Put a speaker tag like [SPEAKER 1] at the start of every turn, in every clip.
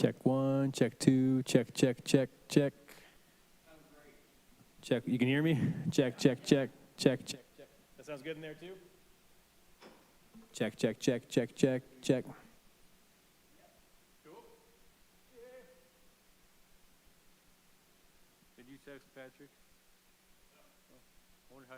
[SPEAKER 1] Check one, check two, check, check, check, check. Check. You can hear me? Check, check, check, check, check, check. That sounds good in there too? Check, check, check, check, check, check. Cool. Yeah. Did you text Patrick? No. Oh, I wonder how.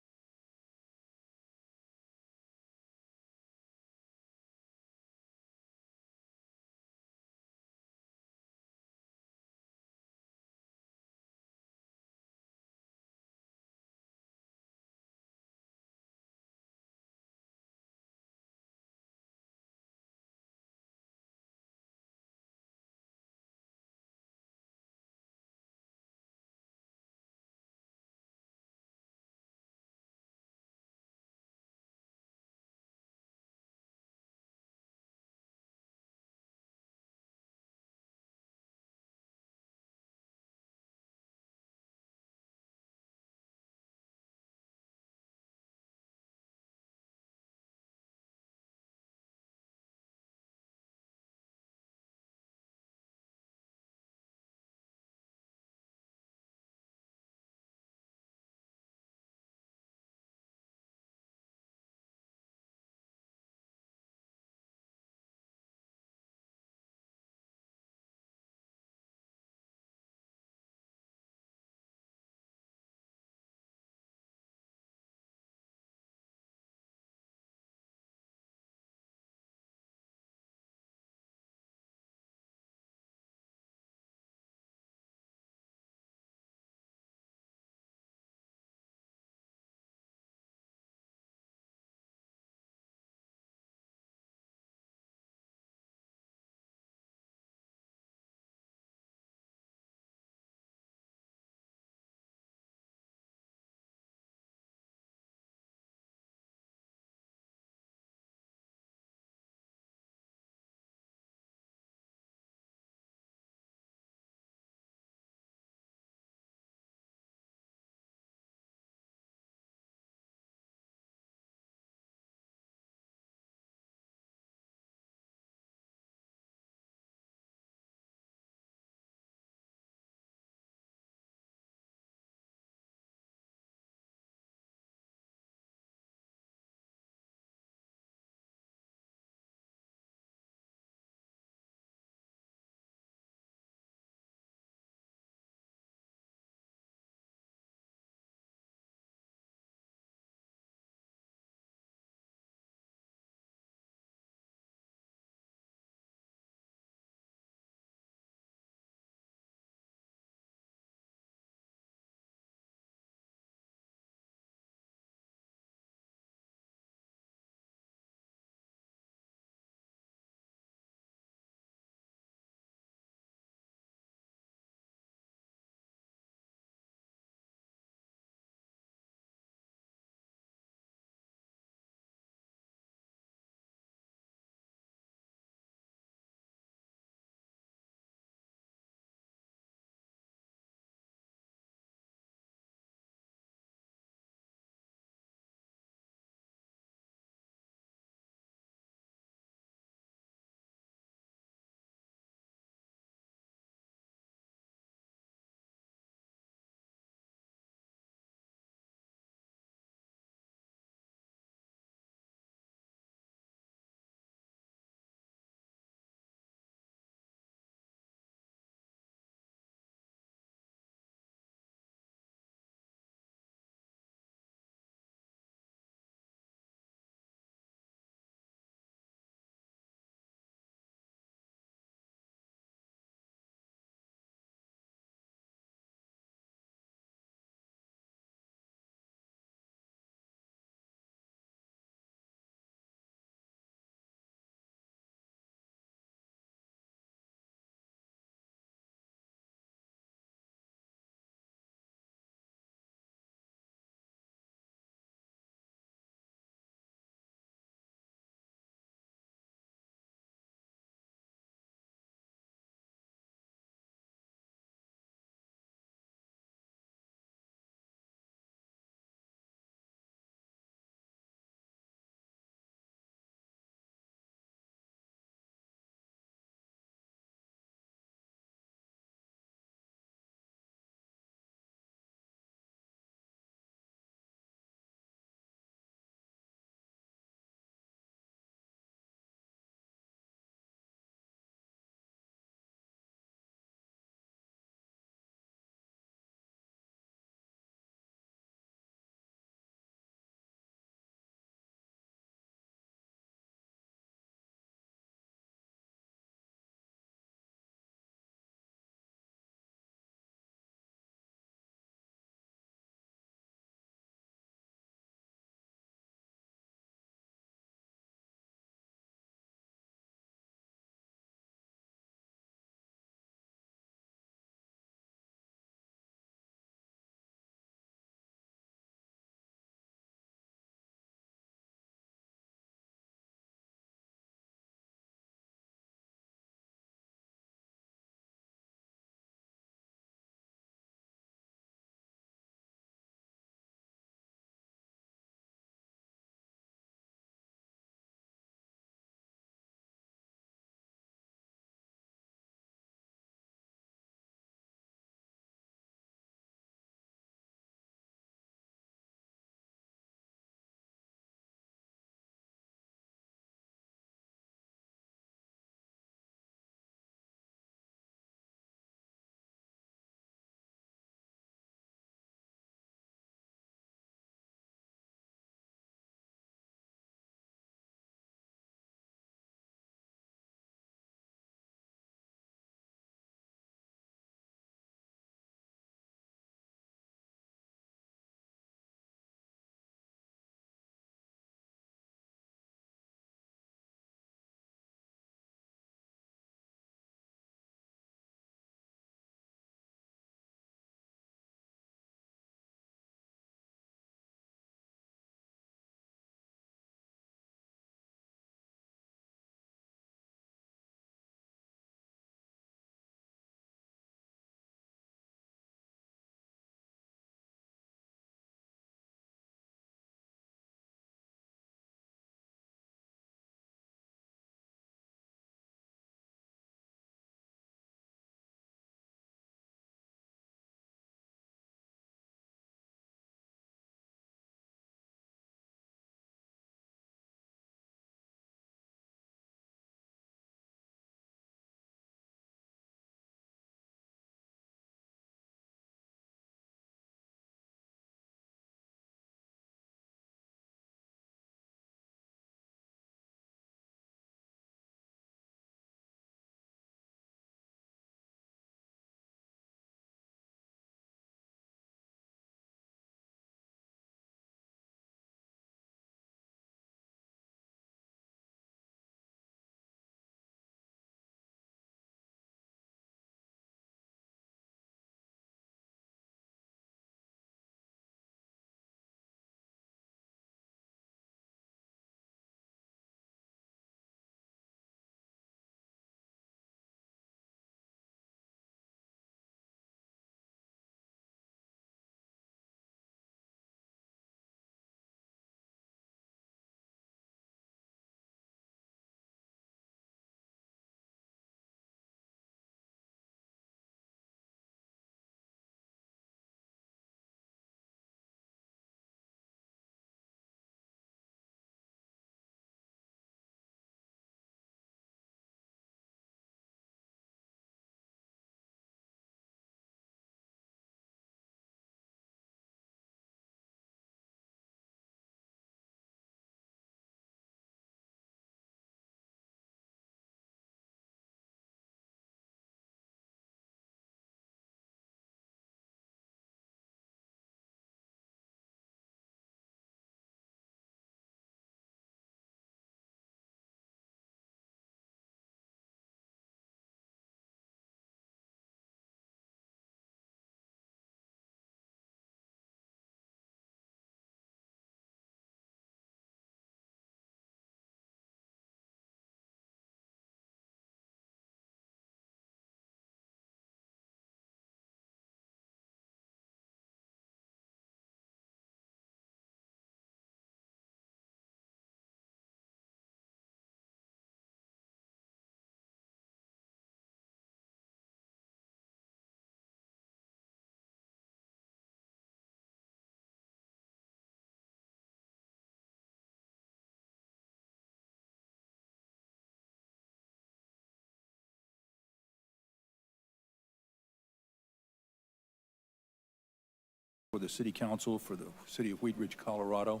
[SPEAKER 2] the City Council for the City of Wheat Ridge, Colorado.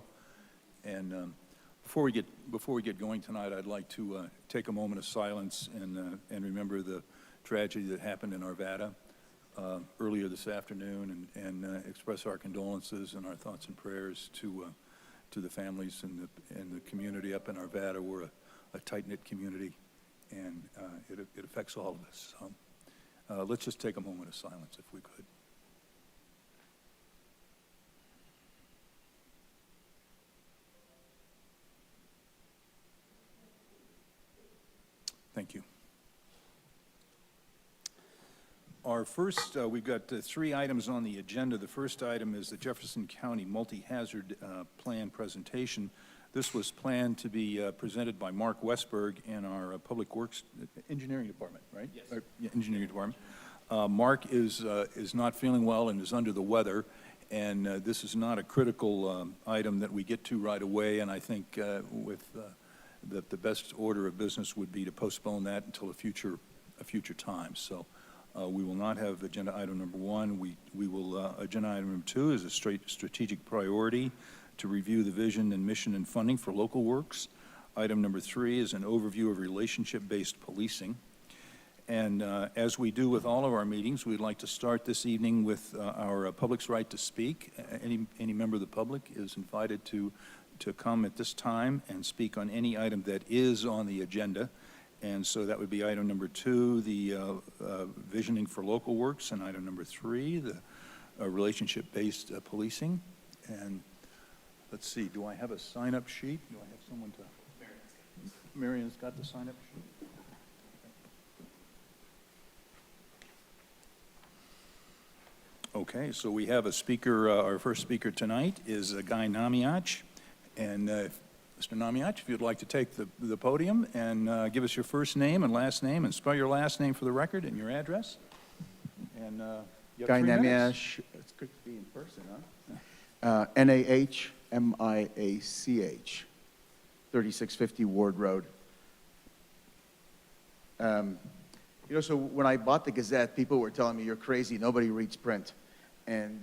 [SPEAKER 2] And before we get going tonight, I'd like to take a moment of silence and remember the tragedy that happened in Arvada earlier this afternoon, and express our condolences and our thoughts and prayers to the families and the community up in Arvada. We're a tight-knit community, and it affects all of us. So let's just take a moment of silence if we could. Thank you. Our first, we've got 3 items on the agenda. The first item is the Jefferson County Multi-Hazard Plan presentation. This was planned to be presented by Mark Westberg in our Public Works Engineering Department, right?
[SPEAKER 1] Yes.
[SPEAKER 2] Engineering Department. Mark is not feeling well and is under the weather, and this is not a critical item that we get to right away, and I think with the best order of business would be to postpone that until a future time. So we will not have agenda item number 1. We will, agenda item number 2 is a strategic priority to review the vision and mission and funding for local works. Item number 3 is an overview of relationship-based policing. And as we do with all of our meetings, we'd like to start this evening with our public's right to speak. Any member of the public is invited to come at this time and speak on any item that is on the agenda. And so that would be item number 2, the visioning for local works, and item number 3, the relationship-based policing. And let's see, do I have a sign-up sheet? Do I have someone to? Marion's got the sign-up sheet. Okay, so we have a speaker. Our first speaker tonight is Guy Namiach. And Mr. Namiach, if you'd like to take the podium and give us your first name and last name, and spell your last name for the record and your address. And you have
[SPEAKER 3] Guy
[SPEAKER 2] 3 minutes.
[SPEAKER 3] Namiach, it's good to be in person, huh? Nahmiach, 3650 Ward Road. You know, so when I bought the Gazette, people were telling me, you're crazy, nobody reads print. And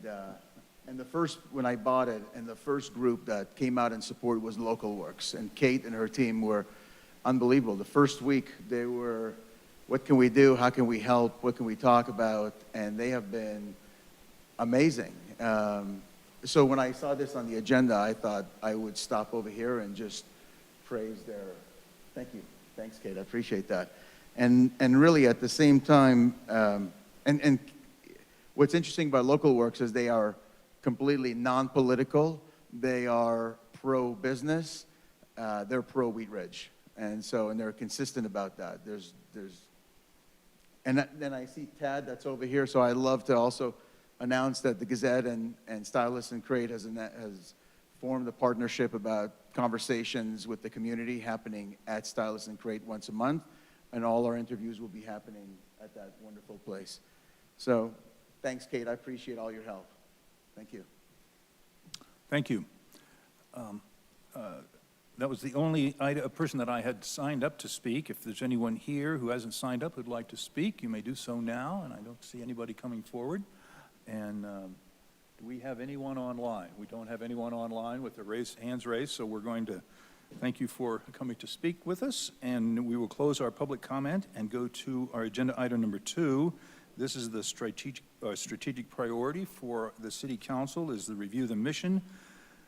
[SPEAKER 3] the first, when I bought it, and the first group that came out and supported was Local Works. And Kate and her team were unbelievable. The first week, they were, what can we do? How can we help? What can we talk about? And they have been amazing. So when I saw this on the agenda, I thought I would stop over here and just praise their, thank you. Thanks, Kate, I appreciate that. And really at the same time, and what's interesting about Local Works is they are completely non-political. They are pro-business. They're pro-Wheat Ridge, and they're consistent about that. And then I see Tad that's over here. So I love to also announce that the Gazette and Stylus and Crate has formed a partnership about conversations with the community happening at Stylus and Crate once a month, and all our interviews will be happening at that wonderful place. So thanks, Kate. I appreciate all your help. Thank you.
[SPEAKER 2] Thank you. That was the only person that I had signed up to speak. If there's anyone here who hasn't signed up who'd like to speak, you may do so now, and I don't see anybody coming forward. And do we have anyone online? We don't have anyone online with their hands raised, so we're going to thank you for coming to speak with us, and we will close our public comment and go to our agenda item number 2. This is the strategic priority for the City Council, is the review the mission,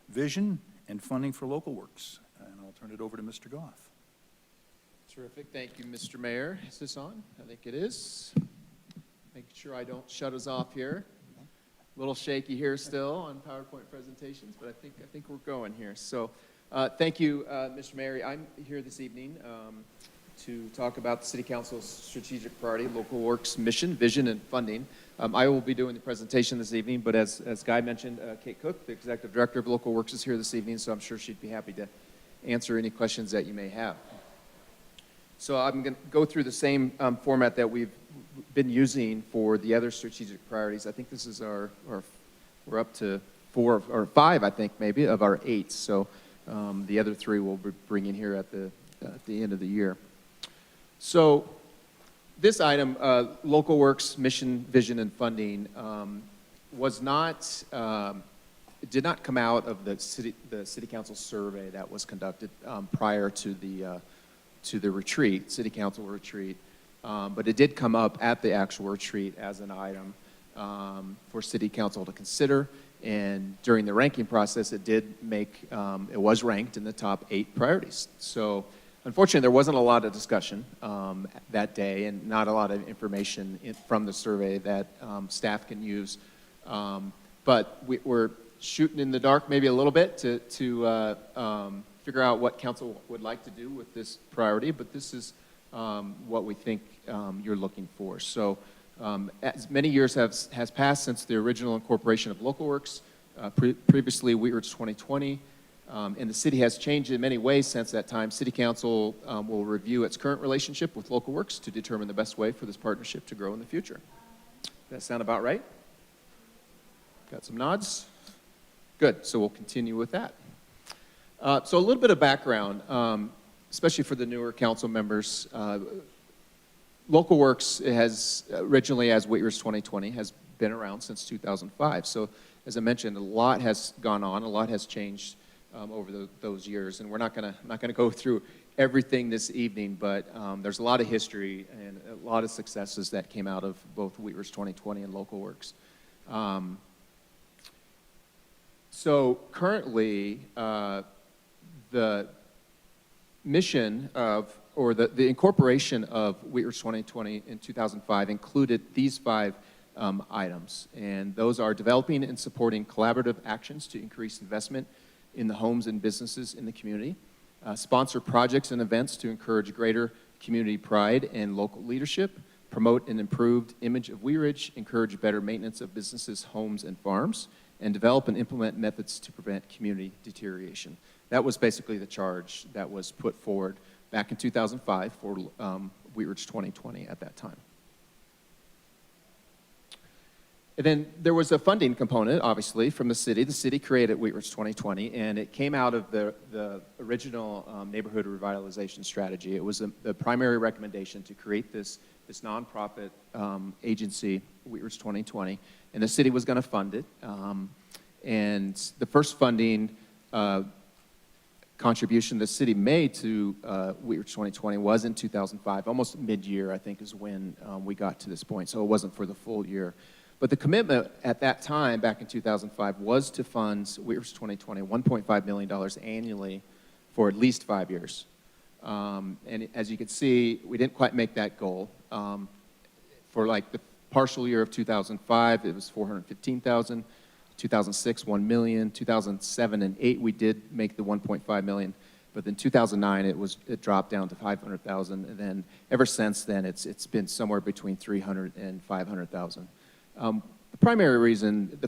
[SPEAKER 2] vision, and funding for local works. And I'll turn it over to Mr. Goff.
[SPEAKER 4] Terrific. Thank you, Mr. Mayor. Is this on? I think it is. Making sure I don't shut us off here. A little shaky here still on PowerPoint presentations, but I think we're going here. So thank you, Mr. Mayor. I'm here this evening to talk about the City Council's strategic priority, local works mission, vision, and funding. I will be doing the presentation this evening, but as Guy mentioned, Kate Cook, the Executive Director of Local Works, is here this evening, so I'm sure she'd be happy to answer any questions that you may have. So I'm going to go through the same format that we've been using for the other strategic priorities. I think this is we're up to 4 or 5, I think, maybe, of our 8. So the other 3 we'll be bringing here at the end of the year. So this item, local works, mission, vision, and funding, was not, it did not come out of the city council survey that was conducted prior to the retreat, city council retreat. But it did come up at the actual retreat as an item for city council to consider. And during the ranking process, it did make, it was ranked in the top 8 priorities. So unfortunately, there wasn't a lot of discussion that day and not a lot of information from the survey that staff can use. But we're shooting in the dark maybe a little bit to figure out what council would like to do with this priority, but this is what we think you're looking for. So as many years has passed since the original incorporation of Local Works, previously Wheatridge 2020, and the city has changed in many ways since that time. City Council will review its current relationship with Local Works to determine the best way for this partnership to grow in the future. Does that sound about right? Got some nods? Good, so we'll continue with that. So a little bit of background, especially for the newer council members. Local Works has originally, as Wheatridge 2020, has been around since 2005. So as I mentioned, a lot has gone on, a lot has changed over those years, and we're not gonna go through everything this evening, but there's a lot of history and a lot of successes that came out of both Wheatridge 2020 and Local Works. So currently, the mission of, or the incorporation of Wheatridge 2020 in 2005 included these 5 items, and those are developing and supporting collaborative actions to increase investment in the homes and businesses in the community, sponsor projects and events to encourage greater community pride and local leadership, promote an improved image of Wheatridge, encourage better maintenance of businesses, homes, and farms, and develop and implement methods to prevent community deterioration. That was basically the charge that was put forward back in 2005 for Wheatridge 2020 at that time. And then there was a funding component, obviously, from the city. The city created Wheatridge 2020, and it came out of the original neighborhood revitalization strategy. It was the primary recommendation to create this nonprofit agency, Wheatridge 2020, and the city was going to fund it. And the first funding contribution the city made to Wheatridge 2020 was in 2005, almost mid-year, I think, is when we got to this point. So it wasn't for the full year. But the commitment at that time, back in 2005, was to fund Wheatridge 2020 $1.5 million annually for at least 5 years. And as you can see, we didn't quite make that goal. For like the partial year of 2005, it was $415,000. 2006, $1 million. 2007 and 8, we did make the $1.5 million. But then 2009, it dropped down to $500,000. And then ever since then, it's been somewhere between $300,000 and $500,000. The primary reason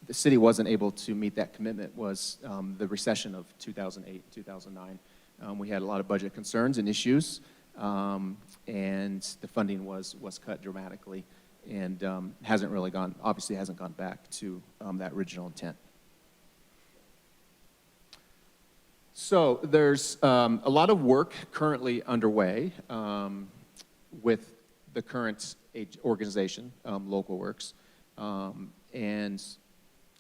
[SPEAKER 4] the city wasn't able to meet that commitment was the recession of 2008, 2009. We had a lot of budget concerns and issues, and the funding was cut dramatically, and obviously hasn't gone back to that original intent. So there's a lot of work currently underway with the current organization, Local Works, and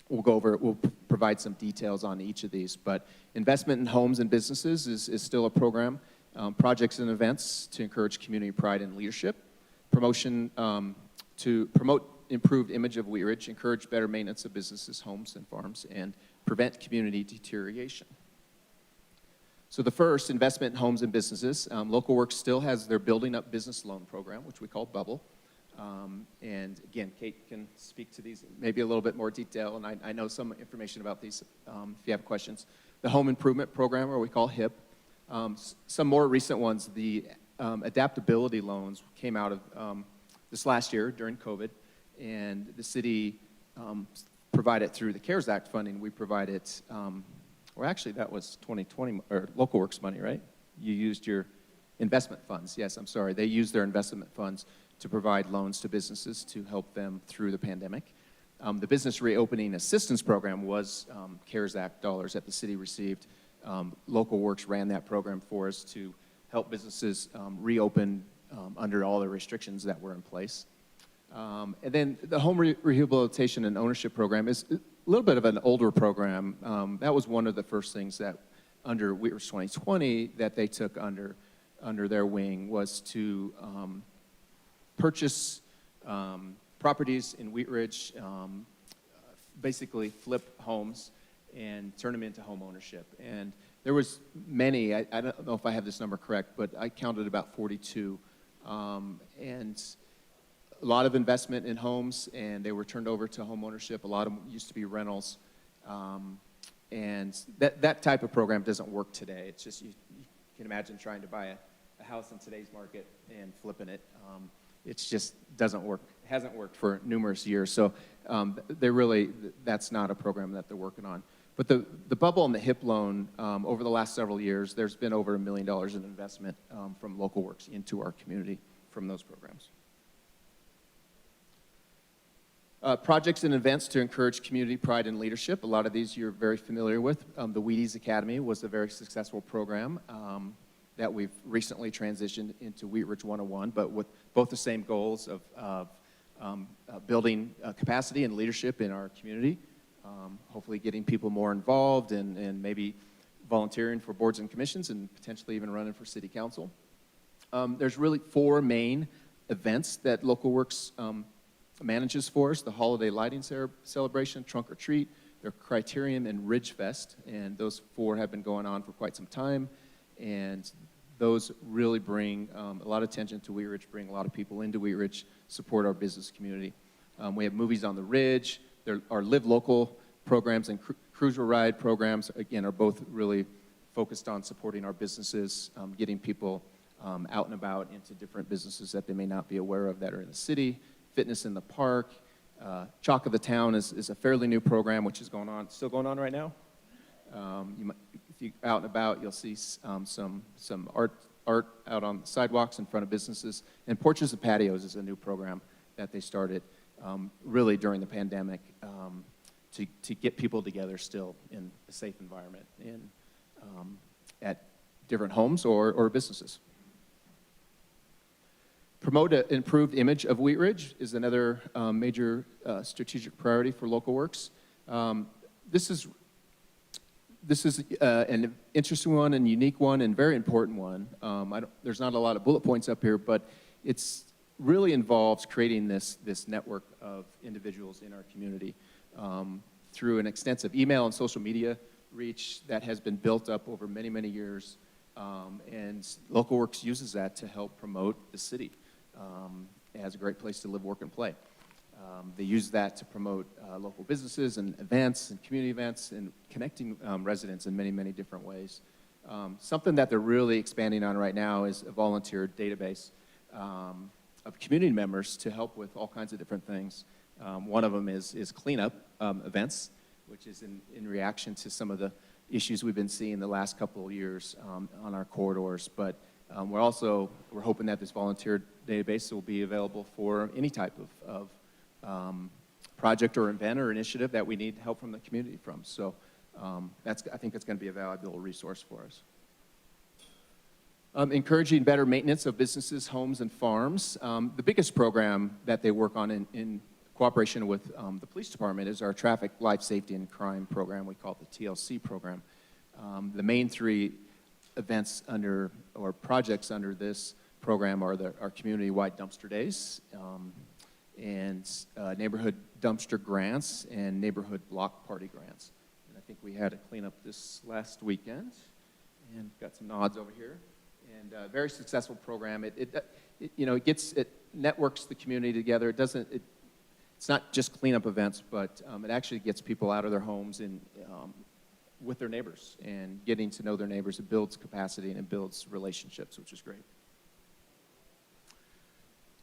[SPEAKER 4] we'll provide some details on each of these, but investment in homes and businesses is still a program. Projects and events to encourage community pride and leadership. Promotion to promote improved image of Wheatridge, encourage better maintenance of businesses, homes, and farms, and prevent community deterioration. So the first, investment in homes and businesses. Local Works still has their Building Up Business Loan Program, which we call Bubble. And again, Kate can speak to these maybe a little bit more detail, and I know some information about these if you have questions. The Home Improvement Program, or we call HIP. Some more recent ones, the adaptability loans came out of this last year during COVID, and the city provided through the CARES Act funding. We provided, or actually that was 2020, or Local Works money, right? You used your investment funds. Yes, I'm sorry. They used their investment funds to provide loans to businesses to help them through the pandemic. The Business Reopening Assistance Program was CARES Act dollars that the city received. Local Works ran that program for us to help businesses reopen under all the restrictions that were in place. And then the home rehabilitation and ownership program is a little bit of an older program. That was one of the first things that under Wheatridge 2020 that they took under their wing, was to purchase properties in Wheatridge, basically flip homes and turn them into home ownership. And there was many, I don't know if I have this number correct, but I counted about 42. And a lot of investment in homes, and they were turned over to home ownership. A lot of them used to be rentals. And that type of program doesn't work today. It's just, you can imagine trying to buy a house in today's market and flipping it. It just doesn't work. It hasn't worked for numerous years. So that's not a program that they're working on. But the bubble and the HIP loan, over the last several years, there's been over $1 million in investment from Local Works into our community from those programs. Projects and events to encourage community pride and leadership. A lot of these you're very familiar with. The Wheaties Academy was a very successful program that we've recently transitioned into Wheatridge 101, but with both the same goals of building capacity and leadership in our community, hopefully getting people more involved and maybe volunteering for boards and commissions and potentially even running for city council. There's really 4 main events that Local Works manages for us: the holiday lighting celebration, trunk or treat, their Criterium, and Ridge Fest. And those 4 have been going on for quite some time. And those really bring a lot of attention to Wheatridge, bring a lot of people into Wheatridge, support our business community. We have Movies on the Ridge. There are Live Local programs and Cruiser Ride programs, again, are both really focused on supporting our businesses, getting people out and about into different businesses that they may not be aware of that are in the city. Fitness in the Park. Chalk of the Town is a fairly new program, which is still going on right now. If you're out and about, you'll see some art out on the sidewalks in front of businesses. And Porches and Patios is a new program that they started really during the pandemic to get people together still in a safe environment at different homes or businesses. Promote an improved image of Wheatridge is another major strategic priority for Local Works. This is an interesting one and unique one and very important one. There's not a lot of bullet points up here, but it's really involves creating this network of individuals in our community through an extensive email and social media reach that has been built up over many, many years. And Local Works uses that to help promote the city as a great place to live, work, and play. They use that to promote local businesses and events and community events and connecting residents in many, many different ways. Something that they're really expanding on right now is a volunteer database of community members to help with all kinds of different things. One of them is cleanup events, which is in reaction to some of the issues we've been seeing the last couple of years on our corridors. But we're hoping that this volunteer database will be available for any type of project or event or initiative that we need help from the community from. So I think it's going to be a valuable resource for us. Encouraging better maintenance of businesses, homes, and farms. The biggest program that they work on in cooperation with the police department is our Traffic, Life Safety, and Crime program. We call it the TLC program. The main 3 events or projects under this program are our community-wide dumpster days and neighborhood dumpster grants and neighborhood block party grants. And I think we had a cleanup this last weekend, and got some nods over here. And a very successful program. It networks the community together. It's not just cleanup events, but it actually gets people out of their homes and with their neighbors, and getting to know their neighbors. It builds capacity and it builds relationships, which is great.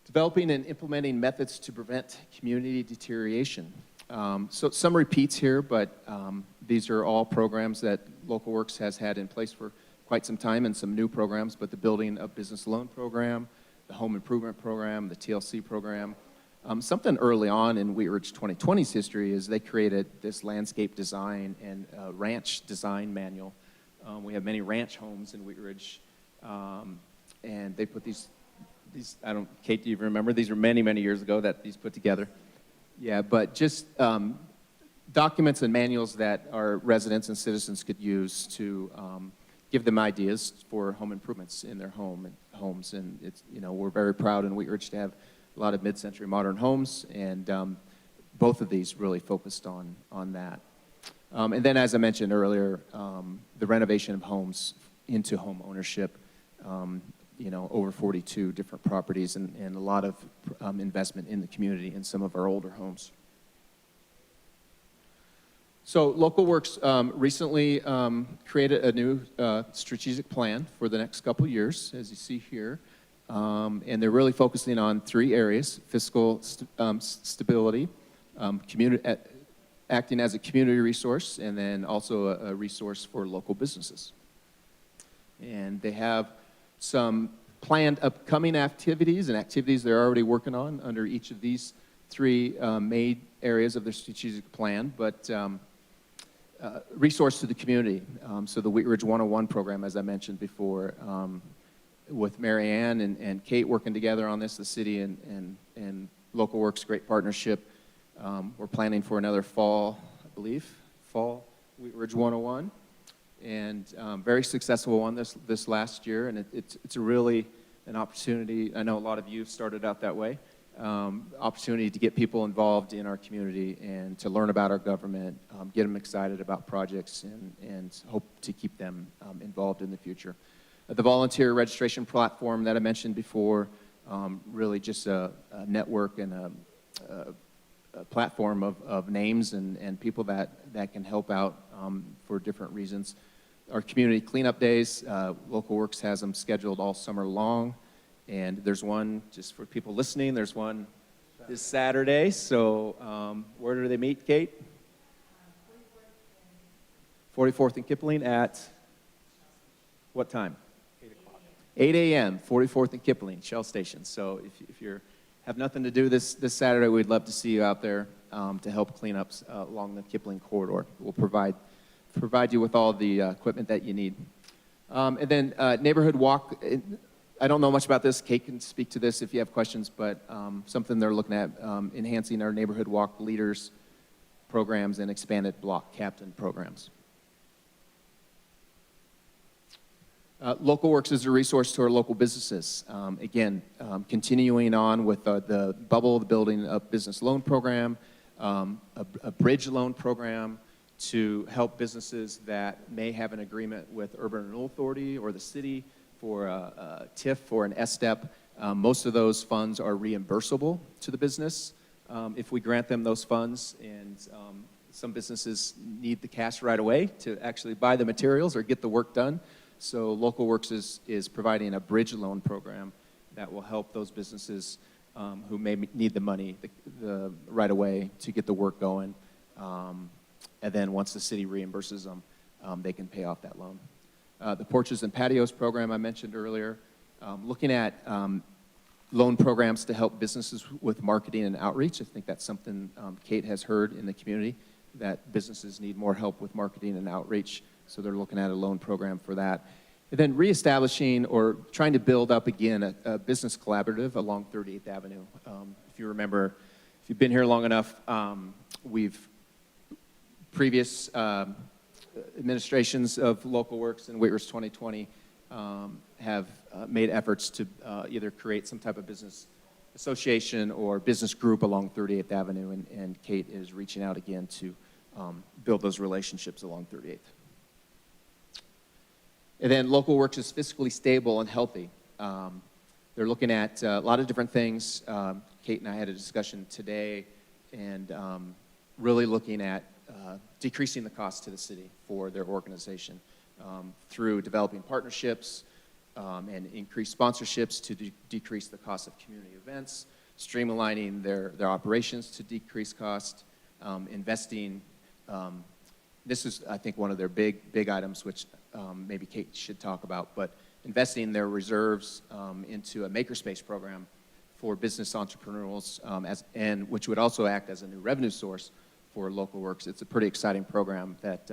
[SPEAKER 4] Developing and implementing methods to prevent community deterioration. So some repeats here, but these are all programs that Local Works has had in place for quite some time, and some new programs, but the Building a Business Loan Program, the Home Improvement Program, the TLC program. Something early on in Wheatridge 2020's history is they created this landscape design and ranch design manual. We have many ranch homes in Wheatridge, and they put these
[SPEAKER 5] these, Kate, do you remember? These were many, many years ago that these put together. Yeah, but just documents and manuals that our residents and citizens could use to give them ideas for home improvements in their homes. And it's, we're very proud in Wheatridge to have a lot of mid-century modern homes, and both of these really focused on that. And then, as I mentioned earlier, the renovation of homes into home ownership, over 42 different properties, and a lot of investment in the community in some of our older homes. So Local Works recently created a new strategic plan for the next couple of years, as you see here. And they're really focusing on 3 areas: fiscal stability, acting as a community resource, and then also a resource for local businesses. And they have some planned upcoming activities and activities they're already working on under each of these 3 main areas of their strategic plan, but resource to the community. So the Wheatridge 101 program, as I mentioned before, with Mary Ann and Kate working together on this, the city and Local Works, great partnership. We're planning for another fall Wheatridge 101, and very successful one this last year, and it's a really an opportunity. I know a lot of you started out that way. Opportunity to get people involved in our community and to learn about our government, get them excited about projects, and hope to keep them involved in the future. The volunteer registration platform that I mentioned before, really just a network and a platform of names and people that can help out for different reasons. Our community cleanup days, Local Works has them scheduled all summer long. And there's one, just for people listening, there's one this Saturday. So where do they meet, Kate? 44th and Kipling at what time? 8 o'clock. 8 a.m., 44th and Kipling, Shell Station. So if you have nothing to do this Saturday, we'd love to see you out there to help clean up along the Kipling corridor. We'll provide you with all the equipment that you need. And then neighborhood walk. I don't know much about this. Kate can speak to this if you have questions, but something they're looking at, enhancing our neighborhood walk leaders programs and expanded block captain programs. Local Works is a resource to our local businesses. Again, continuing on with the Bubble, the Building Up Business Loan Program, a bridge loan program to help businesses that may have an agreement with Urban Renewal Authority or the city for a TIF or an STEP. Most of those funds are reimbursable to the business if we grant them those funds, and some businesses need the cash right away to actually buy the materials or get the work done. So Local Works is providing a bridge loan program that will help those businesses who may need the money the right away to get the work going. And then once the city reimburses them, they can pay off that loan. The Porches and Patios program I mentioned earlier, looking at loan programs to help businesses with marketing and outreach. I think that's something Kate has heard in the community, that businesses need more help with marketing and outreach, so they're looking at a loan program for that. And then reestablishing or trying to build up again a business collaborative along 38th Avenue. If you remember, if you've been here long enough, previous administrations of Local Works and Wheatridge 2020 have made efforts to either create some type of business association or business group along 38th Avenue, and Kate is reaching out again to build those relationships along 38th. And then Local Works is fiscally stable and healthy. They're looking at a lot of different things. Kate and I had a discussion today, and really looking at decreasing the cost to the city for their organization through developing partnerships and increased sponsorships to decrease the cost of community events, streamlining their operations to decrease cost, investing. This is, I think, one of their big items, which maybe Kate should talk about, but investing their reserves into a makerspace program for business entrepreneurs, which would also act as a new revenue source for Local Works. It's a pretty exciting program that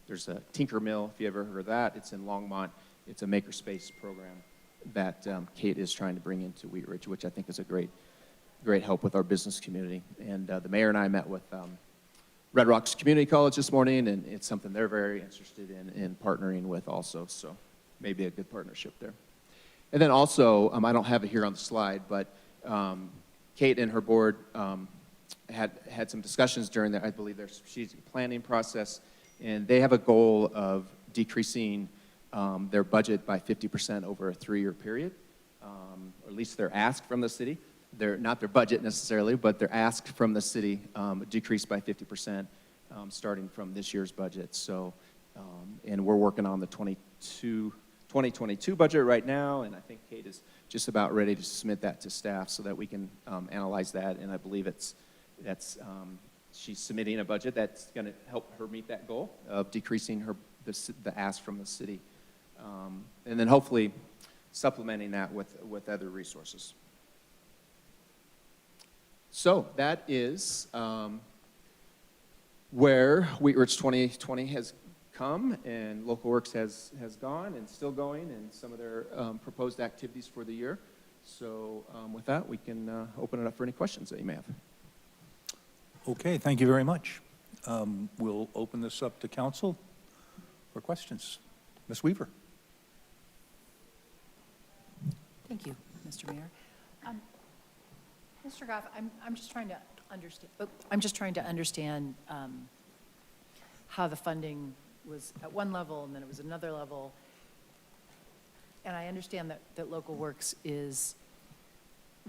[SPEAKER 5] there's a Tinker Mill, if you ever heard of that. It's in Longmont. It's a makerspace program that Kate is trying to bring into Wheat Ridge, which I think is a great help with our business community. And the mayor and I met with Red Rocks Community College this morning, and it's something they're very interested in partnering with also, so maybe a good partnership there. And then also, I don't have it here on the slide, but Kate and her board had some discussions during their, I believe, their strategic planning process, and they have a goal of decreasing their budget by 50% over a 3-year period, or at least their ask from the city. They're not their budget necessarily, but their ask from the city decreased by 50% starting from this year's budget. So, and we're working on the 2022 budget right now, and I think Kate is just about ready to submit that to staff so that we can analyze that. And I believe she's submitting a budget that's going to help her meet that goal of decreasing the ask from the city, and then hopefully supplementing that with other resources. So that is where Wheat Ridge 2020 has come, and Local Works has gone and still going, and some of their proposed activities for the year. So with that, we can open it up for any questions that you may have.
[SPEAKER 2] Okay, thank you very much. We'll open this up to council for questions. Ms. Weaver.
[SPEAKER 6] Thank you, Mr. Mayor. Mr. Goff, I'm just trying to understand. How the funding was at one level and then it was another level. And I understand that Local Works is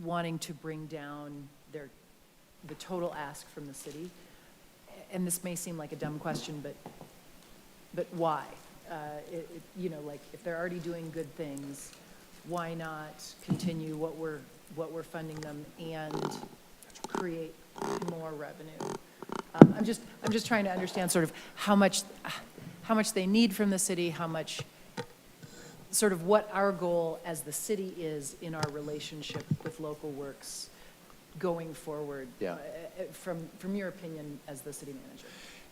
[SPEAKER 6] wanting to bring down the total ask from the city. And this may seem like a dumb question, but why? Like if they're already doing good things, why not continue what we're funding them and create more revenue? I'm just trying to understand sort of how much they need from the city, how much, sort of what our goal as the city is in our relationship with Local Works going forward.
[SPEAKER 5] Yeah.
[SPEAKER 6] From your opinion as the city manager.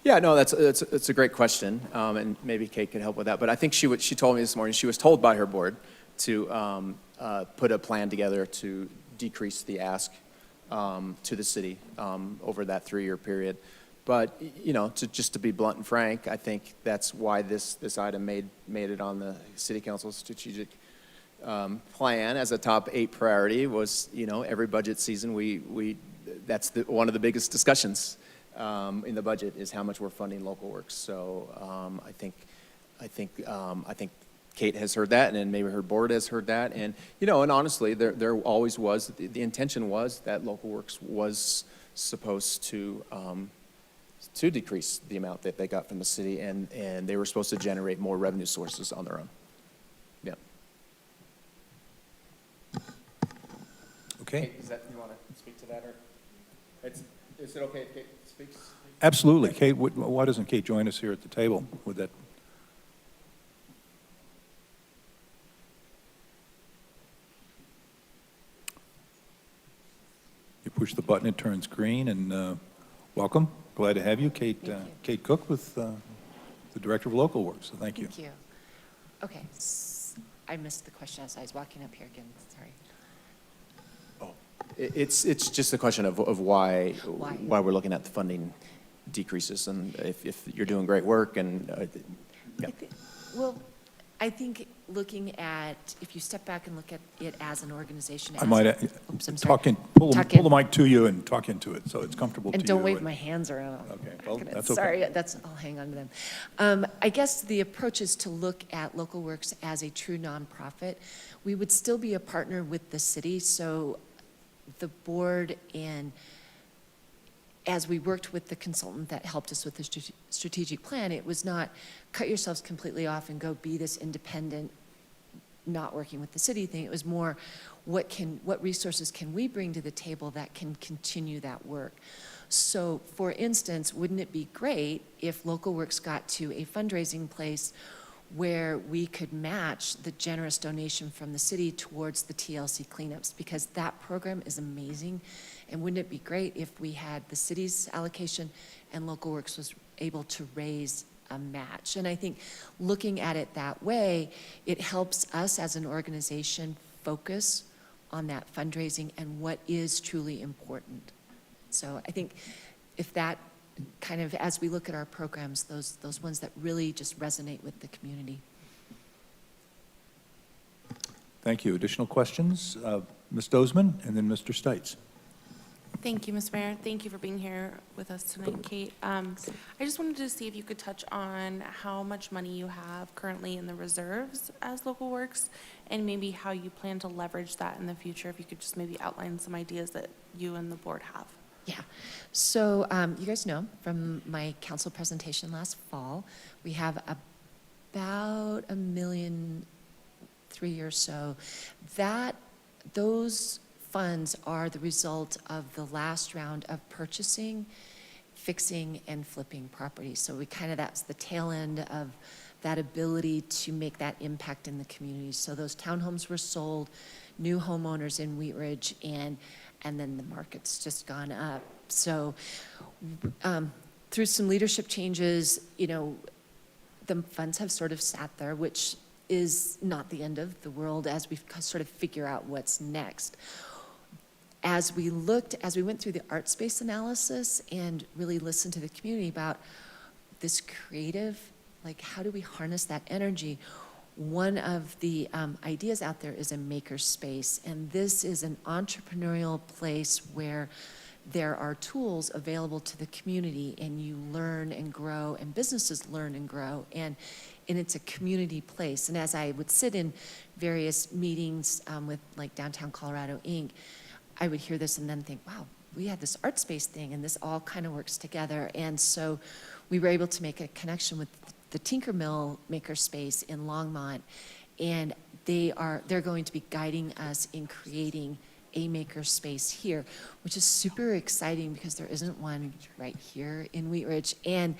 [SPEAKER 5] Yeah, no, that's a great question, and maybe Kate could help with that. But I think she told me this morning she was told by her board to put a plan together to decrease the ask to the city over that 3-year period. But just to be blunt and frank, I think that's why this item made it on the City Council's strategic plan as a top 8 priority. Was every budget season that's one of the biggest discussions in the budget is how much we're funding Local Works. So I think Kate has heard that, and then maybe her board has heard that, and and honestly, there always was the intention was that Local Works was supposed to decrease the amount that they got from the city, and they were supposed to generate more revenue sources on their own. Yeah.
[SPEAKER 2] Okay.
[SPEAKER 5] Kate, you want to speak to that, or is it okay if Kate speaks?
[SPEAKER 2] Absolutely. Kate, why doesn't Kate join us here at the table with that? You push the button, it turns green, and welcome. Glad to have you. Kate,
[SPEAKER 7] Thank you.
[SPEAKER 2] Kate Cook with the Director of Local Works, so thank you.
[SPEAKER 7] Thank you. Okay, I missed the question as I was walking up here again, sorry.
[SPEAKER 5] Oh, it's just a question of why we're looking at the funding decreases, and if you're doing great work, and yeah.
[SPEAKER 7] I think looking at, if you step back and look at it as an organization.
[SPEAKER 2] I might
[SPEAKER 7] Oops, I'm sorry.
[SPEAKER 2] pull the mic to you and talk into it so it's comfortable to you.
[SPEAKER 7] And don't wave my hands around.
[SPEAKER 2] Okay, well, that's
[SPEAKER 7] Sorry,
[SPEAKER 2] okay.
[SPEAKER 7] I'll hang on to them. I guess the approach is to look at Local Works as a true nonprofit. We would still be a partner with the city, so the board, and as we worked with the consultant that helped us with the strategic plan, it was not cut yourselves completely off and go be this independent, not working with the city thing. It was more, what resources can we bring to the table that can continue that work? So, for instance, wouldn't it be great if Local Works got to a fundraising place where we could match the generous donation from the city towards the TLC cleanups, because that program is amazing. And wouldn't it be great if we had the city's allocation and Local Works was able to raise a match. And I think looking at it that way, it helps us as an organization focus on that fundraising and what is truly important. So I think if that kind of, as we look at our programs, those ones that really just resonate with the community.
[SPEAKER 2] Thank you. Additional questions? Ms. Dozeman and then Mr. Stites.
[SPEAKER 8] Thank you, Mr. Mayor. Thank you for being here with us tonight, Kate. I just wanted to see if you could touch on how much money you have currently in the reserves as Local Works, and maybe how you plan to leverage that in the future. If you could just maybe outline some ideas that you and the board have.
[SPEAKER 7] Yeah. So you guys know from my council presentation last fall, we have about $1.3 million or so. Those funds are the result of the last round of purchasing, fixing, and flipping properties. So that's the tail end of that ability to make that impact in the community. So those townhomes were sold, new homeowners in Wheat Ridge, and then the market's just gone up. So through some leadership changes, the funds have sort of sat there, which is not the end of the world as we sort of figure out what's next. As we went through the art space analysis and really listened to the community about this creative, like how do we harness that energy? One of the ideas out there is a maker space, and this is an entrepreneurial place where there are tools available to the community, and you learn and grow, and businesses learn and grow, and it's a community place. And as I would sit in various meetings with like Downtown Colorado Inc., I would hear this and then think, wow, we had this art space thing, and this all kind of works together. And so we were able to make a connection with the Tinker Mill Makerspace in Longmont, and they're going to be guiding us in creating a makerspace here, which is super exciting because there isn't one right here in Wheat Ridge. And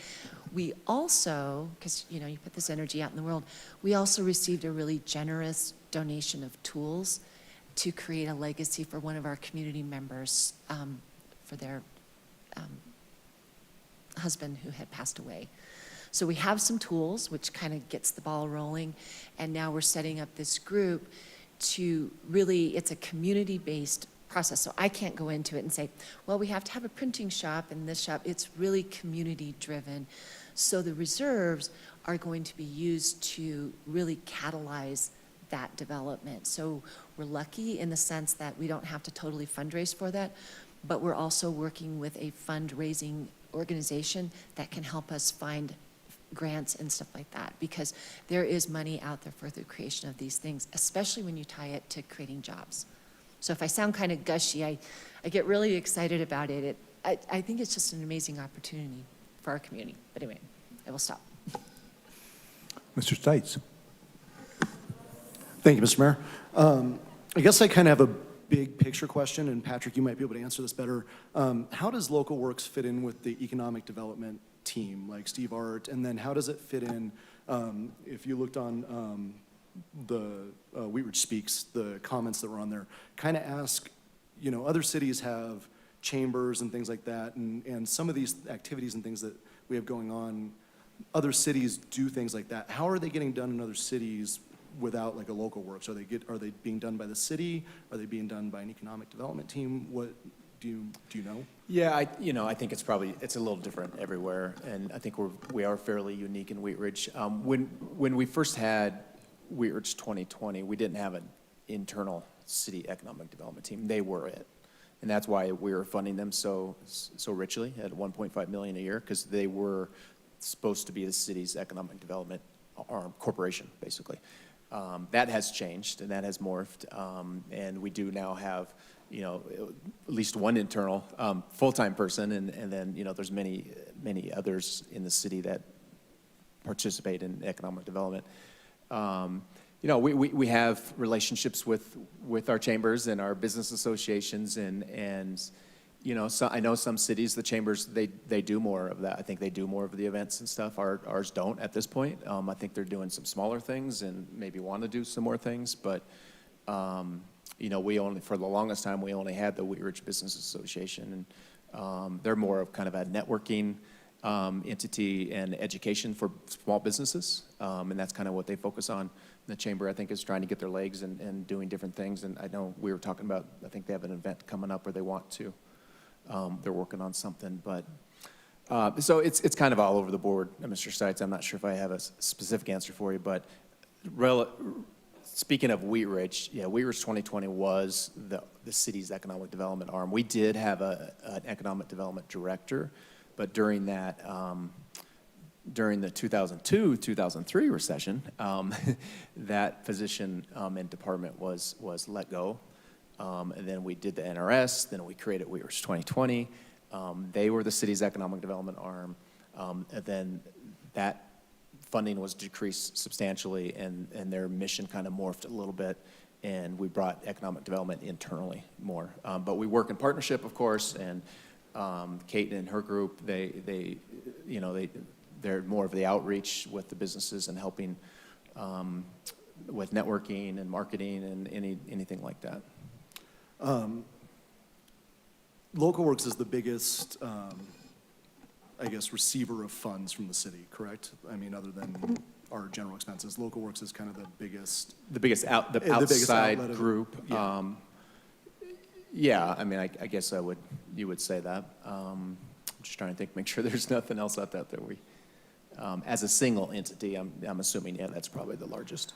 [SPEAKER 7] we also, because you put this energy out in the world, we also received a really generous donation of tools to create a legacy for one of our community members for their husband who had passed away. So we have some tools, which kind of gets the ball rolling, and now we're setting up this group to really, it's a community-based process. So I can't go into it and say, well, we have to have a printing shop and this shop. It's really community-driven. So the reserves are going to be used to really catalyze that development. So we're lucky in the sense that we don't have to totally fundraise for that, but we're also working with a fundraising organization that can help us find grants and stuff like that, because there is money out there for the creation of these things, especially when you tie it to creating jobs. So if I sound kind of gushy, I get really excited about it. I think it's just an amazing opportunity for our community. But anyway, I will stop.
[SPEAKER 2] Mr. Stites.
[SPEAKER 9] Thank you, Mr. Mayor. I guess I kind of have a big picture question, and Patrick, you might be able to answer this better. How does Local Works fit in with the economic development team, like Steve Art, and then how does it fit in, if you looked on the Wheat Ridge Speaks, the comments that were on there, kind of ask, other cities have chambers and things like that, and some of these activities and things that we have going on, other cities do things like that. How are they getting done in other cities without like a Local Works? Are they being done by the city? Are they being done by an economic development team? What do you know?
[SPEAKER 5] Yeah, I think it's a little different everywhere, and I think we are fairly unique in Wheat Ridge. When we first had Wheat Ridge 2020, we didn't have an internal city economic development team. They were it, and that's why we were funding them so richly at $1.5 million a year, because they were supposed to be the city's economic development arm, corporation, basically. That has changed and that has morphed, and we do now have at least one internal full-time person, and then there's many others in the city that participate in economic development. We have relationships with our chambers and our business associations, and so I know some cities, the chambers, they do more of that. I think they do more of the events and stuff. Ours don't at this point. I think they're doing some smaller things and maybe want to do some more things, but we only, for the longest time, we only had the Wheat Ridge Business Association, and they're more of kind of a networking entity and education for small businesses, and that's kind of what they focus on. The chamber, I think, is trying to get their legs and doing different things, and I know we were talking about, I think they have an event coming up where they want to, they're working on something, but, so it's kind of all over the board, Mr. Stites. I'm not sure if I have a specific answer for you, but speaking of Wheat Ridge, yeah, Wheat Ridge 2020 was the city's economic development arm. We did have an economic development director, but during that, during the 2002-2003 recession, that position and department was let go. And then we did the NRS, then we created Wheat Ridge 2020. They were the city's economic development arm. And then that funding was decreased substantially, and their mission kind of morphed a little bit, and we brought economic development internally more. But we work in partnership, of course, and Kate and her group, they're more of the outreach with the businesses and helping with networking and marketing and anything like that.
[SPEAKER 9] Local Works is the biggest, I guess, receiver of funds from the city, correct? I mean, other than our general expenses, Local Works is kind of the biggest.
[SPEAKER 5] The biggest
[SPEAKER 9] biggest
[SPEAKER 5] outside
[SPEAKER 9] outlet of-
[SPEAKER 5] group.
[SPEAKER 9] yeah.
[SPEAKER 5] Yeah, I mean, I guess you would say that. I'm just trying to think, make sure there's nothing else out there that we, as a single entity, I'm assuming, yeah, that's probably the largest.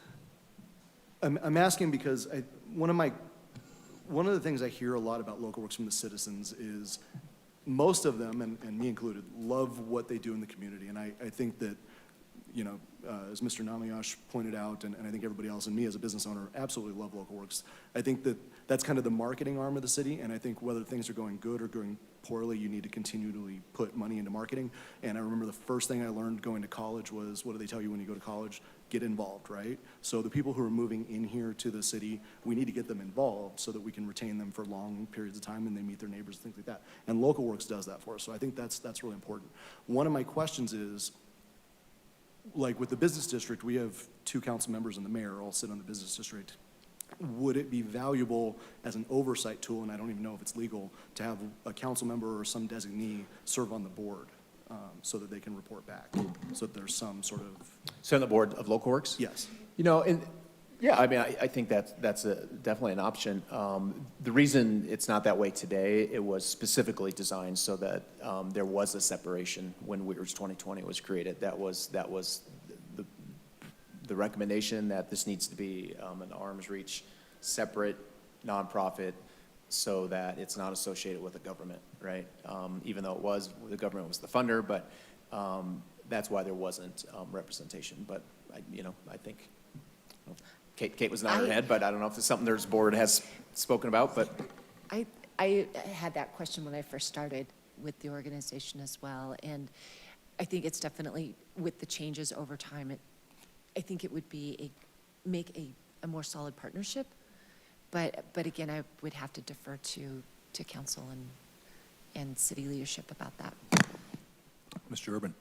[SPEAKER 9] I'm asking because one of the things I hear a lot about Local Works from the citizens is most of them, and me included, love what they do in the community. And I think that, as Mr. Namayash pointed out, and I think everybody else and me as a business owner absolutely love Local Works. I think that that's kind of the marketing arm of the city, and I think whether things are going good or going poorly, you need to continually put money into marketing. And I remember the first thing I learned going to college was, what do they tell you when you go to college? Get involved, right? So the people who are moving in here to the city, we need to get them involved so that we can retain them for long periods of time and they meet their neighbors and things like that. And Local Works does that for us, so I think that's really important. One of my questions is, like with the business district, we have 2 council members and the mayor all sit on the business district. Would it be valuable as an oversight tool, and I don't even know if it's legal, to have a council member or some designee serve on the board so that they can report back, so that there's some sort of...
[SPEAKER 5] So on the board of Local Works?
[SPEAKER 9] Yes.
[SPEAKER 5] And yeah, I mean, I think that's definitely an option. The reason it's not that way today, it was specifically designed so that there was a separation when Wheat Ridge 2020 was created. That was the recommendation, that this needs to be an arm's reach, separate nonprofit, so that it's not associated with the government, right? Even though the government was the funder, but that's why there wasn't representation. But I think Kate was nodding her head, but I don't know if it's something there's board has spoken about. But
[SPEAKER 7] I had that question when I first started with the organization as well, and I think it's definitely, with the changes over time, I think it would be make a more solid partnership. But again, I would have to defer to council and city leadership about that.
[SPEAKER 2] Mr. Urban.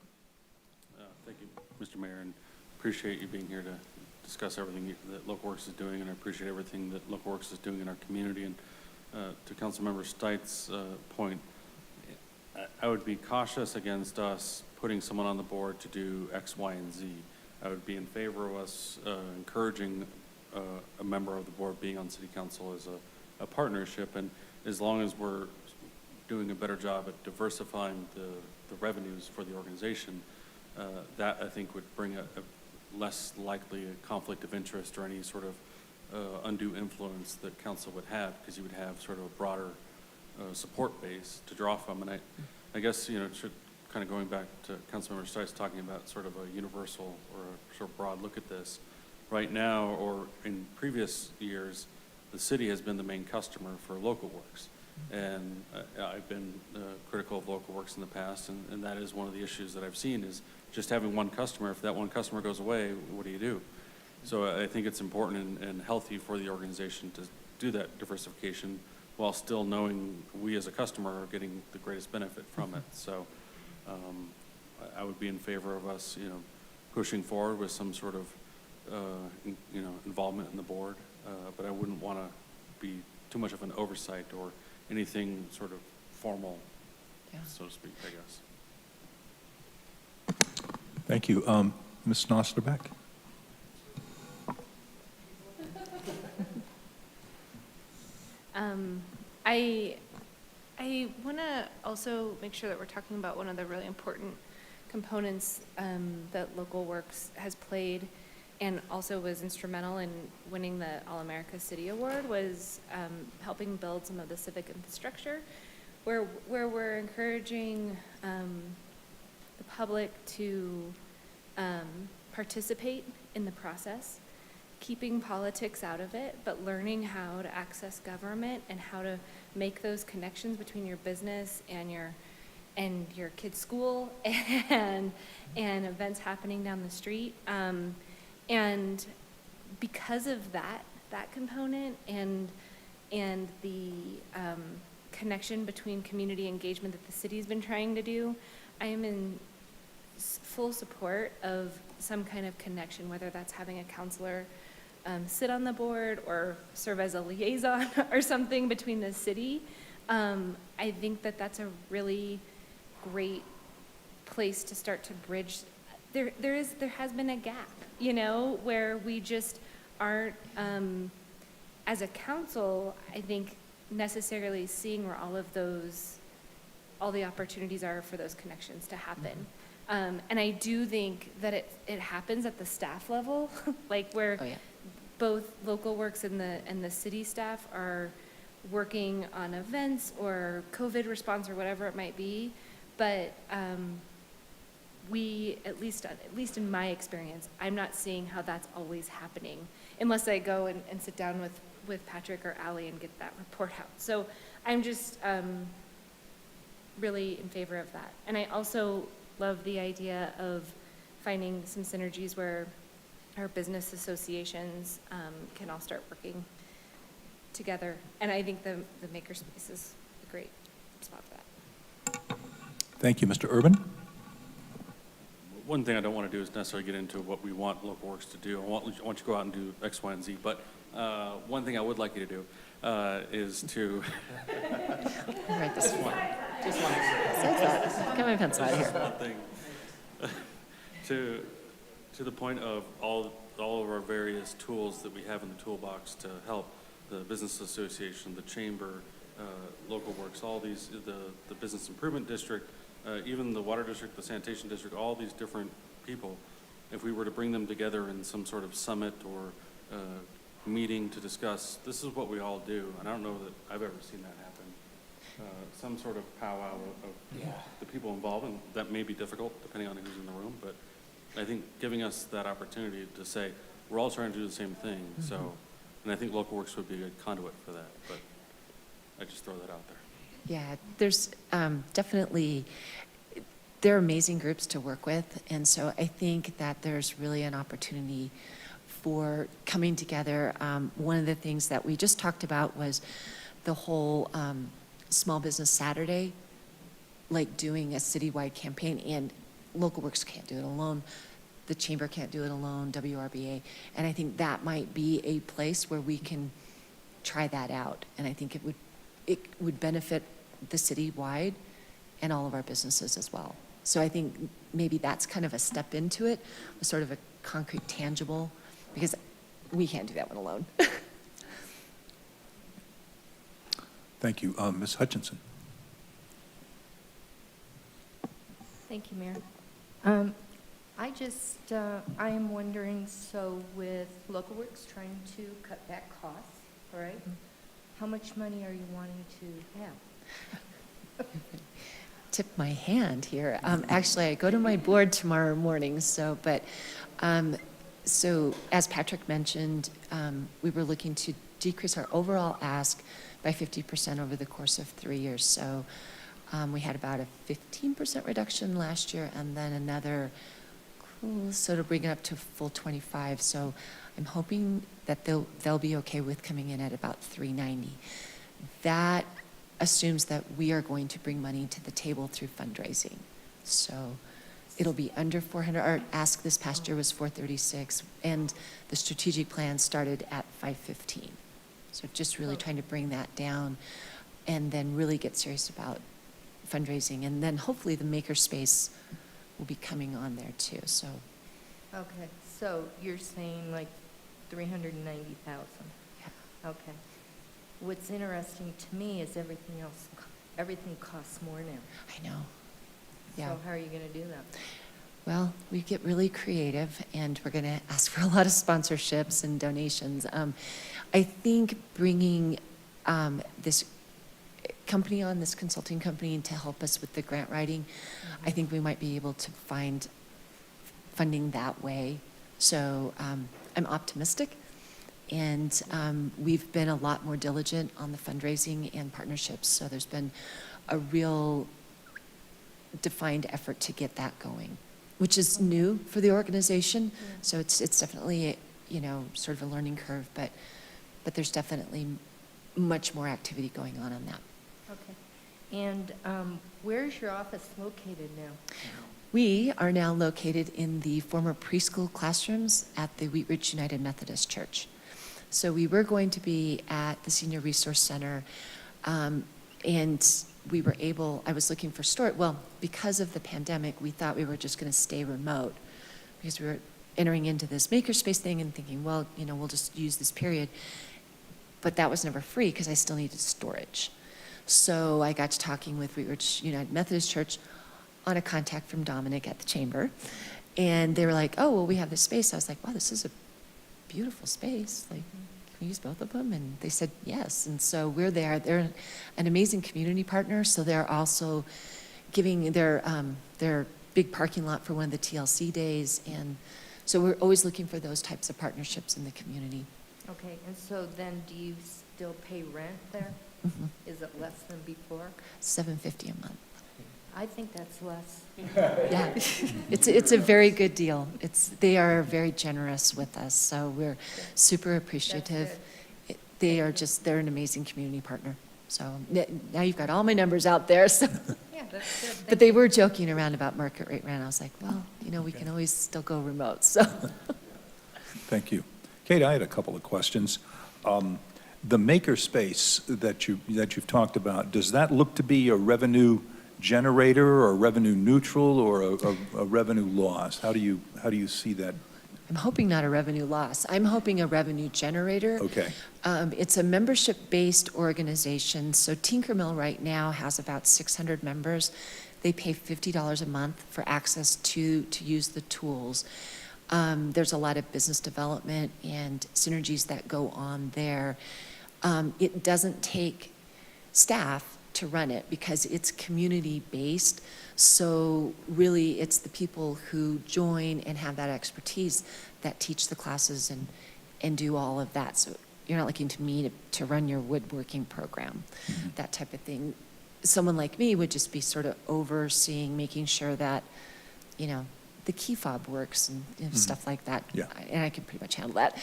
[SPEAKER 10] Thank you, Mr. Mayor, and appreciate you being here to discuss everything that Local Works is doing, and I appreciate everything that Local Works is doing in our community. And to Councilmember Stites' point, I would be cautious against us putting someone on the board to do X, Y, and Z. I would be in favor of us encouraging a member of the board being on city council as a partnership, and as long as we're doing a better job at diversifying the revenues for the organization, that I think would bring a less likely a conflict of interest or any sort of undue influence that council would have, because you would have sort of a broader support base to draw from. And I guess, kind of going back to Councilmember Stites talking about sort of a universal or a sort of broad look at this, right now or in previous years, the city has been the main customer for Local Works. And I've been critical of Local Works in the past, and that is one of the issues that I've seen, is just having one customer. If that one customer goes away, what do you do? So I think it's important and healthy for the organization to do that diversification while still knowing we as a customer are getting the greatest benefit from it. So I would be in favor of us, pushing forward with some sort of, involvement in the board, but I wouldn't want to be too much of an oversight or anything sort of formal, so to speak, I guess.
[SPEAKER 2] Thank you. Ms. Nosterbeck?
[SPEAKER 8] I want to also make sure that we're talking about one of the really important components that Local Works has played and also was instrumental in winning the All-America City Award was helping build some of the civic infrastructure where we're encouraging the public to participate in the process, keeping politics out of it, but learning how to access government and how to make those connections between your business and your kid's school and events happening down the street. And because of that component and the connection between community engagement that the city's been trying to do, I am in full support of some kind of connection, whether that's having a counselor sit on the board or serve as a liaison or something between the city. I think that that's a really great place to start to bridge. There has been a gap, where we just aren't, as a council, I think, necessarily seeing where all the opportunities are for those connections to happen. And I do think that it happens at the staff level, like where both Local Works and the city staff are working on events or COVID response or whatever it might be. But we, at least in my experience, I'm not seeing how that's always happening unless I go and sit down with Patrick or Allie and get that report out. So I'm just really in favor of that. And I also love the idea of finding some synergies where our business associations can all start working together. And I think the makerspace is a great spot for that.
[SPEAKER 2] Thank you. Mr. Urban?
[SPEAKER 10] One thing I don't want to do is necessarily get into what we want Local Works to do. I want you to go out and do X, Y, and Z. But one thing I would like you to do is to...
[SPEAKER 7] Write this one. Just one. Get my pencil out of here.
[SPEAKER 10] One thing. To the point of all of our various tools that we have in the toolbox to help the business association, the chamber, Local Works, all these, the business improvement district, even the water district, the sanitation district, all these different people, if we were to bring them together in some sort of summit or meeting to discuss, this is what we all do, and I don't know that I've ever seen that happen. Some sort of powwow of the people involved, and that may be difficult depending on who's in the room, but I think giving us that opportunity to say, we're all trying to do the same thing, so, and I think Local Works would be a good conduit for that, but I just throw that out there.
[SPEAKER 7] Yeah, there's definitely, they're amazing groups to work with, and so I think that there's really an opportunity for coming together. One of the things that we just talked about was the whole Small Business Saturday, like doing a citywide campaign, and Local Works can't do it alone. The Chamber can't do it alone, WRBA, and I think that might be a place where we can try that out, and I think it would benefit the city-wide and all of our businesses as well. So I think maybe that's kind of a step into it, a sort of a concrete, tangible, because we can't do that one alone.
[SPEAKER 2] Thank you. Ms. Hutchinson?
[SPEAKER 11] Thank you, Mayor. I am wondering, so with Local Works trying to cut back costs, all right, how much money are you wanting to have?
[SPEAKER 7] Tip my hand here. Actually, I go to my board tomorrow morning, so as Patrick mentioned, we were looking to decrease our overall ask by 50% over the course of 3 years. So we had about a 15% reduction last year, and then another, so to bring it up to full 25. So I'm hoping that they'll be okay with coming in at about 390. That assumes that we are going to bring money to the table through fundraising. So it'll be under 400. Our ask this past year was 436, and the strategic plan started at 515. So just really trying to bring that down and then really get serious about fundraising. And then hopefully the makerspace will be coming on there too, so.
[SPEAKER 11] Okay, so you're saying like 390,000?
[SPEAKER 7] Yeah.
[SPEAKER 11] Okay. What's interesting to me is everything costs more now.
[SPEAKER 7] I know. Yeah.
[SPEAKER 11] So how are you going to do that?
[SPEAKER 7] Well, we get really creative, and we're going to ask for a lot of sponsorships and donations. I think bringing this company on, this consulting company, to help us with the grant writing, I think we might be able to find funding that way. So I'm optimistic, and we've been a lot more diligent on the fundraising and partnerships. So there's been a real defined effort to get that going, which is new for the organization. So it's definitely, sort of a learning curve, but there's definitely much more activity going on that.
[SPEAKER 11] Okay. And where's your office located now?
[SPEAKER 7] We are now located in the former preschool classrooms at the Wheat Ridge United Methodist Church. So we were going to be at the Senior Resource Center, and we were able, I was looking for storage. Well, because of the pandemic, we thought we were just going to stay remote because we were entering into this makerspace thing and thinking, well, we'll just use this period. But that was never free because I still needed storage. So I got to talking with Wheat Ridge United Methodist Church on a contact from Dominic at the chamber. And they were like, oh, well, we have this space. I was like, wow, this is a beautiful space. Like, can we use both of them? And they said yes. And so we're there. They're an amazing community partner. So they're also giving their big parking lot for one of the TLC days. And so we're always looking for those types of partnerships in the community.
[SPEAKER 11] Okay, and so then do you still pay rent there?
[SPEAKER 7] Mhm.
[SPEAKER 11] Is it less than before?
[SPEAKER 7] $750 a month.
[SPEAKER 11] I think that's less.
[SPEAKER 7] Yeah, it's a very good deal. They are very generous with us, so we're super appreciative. They're an amazing community partner. So now you've got all my numbers out there, so.
[SPEAKER 11] Yeah, that's good.
[SPEAKER 7] But they were joking around about market rate rent. I was like, well, we can always still go remote, so.
[SPEAKER 2] Thank you. Kate, I had a couple of questions. The makerspace that you've talked about, does that look to be a revenue generator or revenue neutral or a revenue loss? How do you see that?
[SPEAKER 7] I'm hoping not a revenue loss. I'm hoping a revenue generator.
[SPEAKER 2] Okay.
[SPEAKER 7] It's a membership-based organization. So Tinkermill right now has about 600 members. They pay $50 a month for access to use the tools. There's a lot of business development and synergies that go on there. It doesn't take staff to run it because it's community-based. So really, it's the people who join and have that expertise that teach the classes and do all of that. So you're not looking to me to run your woodworking program, that type of thing. Someone like me would just be sort of overseeing, making sure that, the key fob works and stuff like that.
[SPEAKER 2] Yeah.
[SPEAKER 7] And I can pretty much handle that.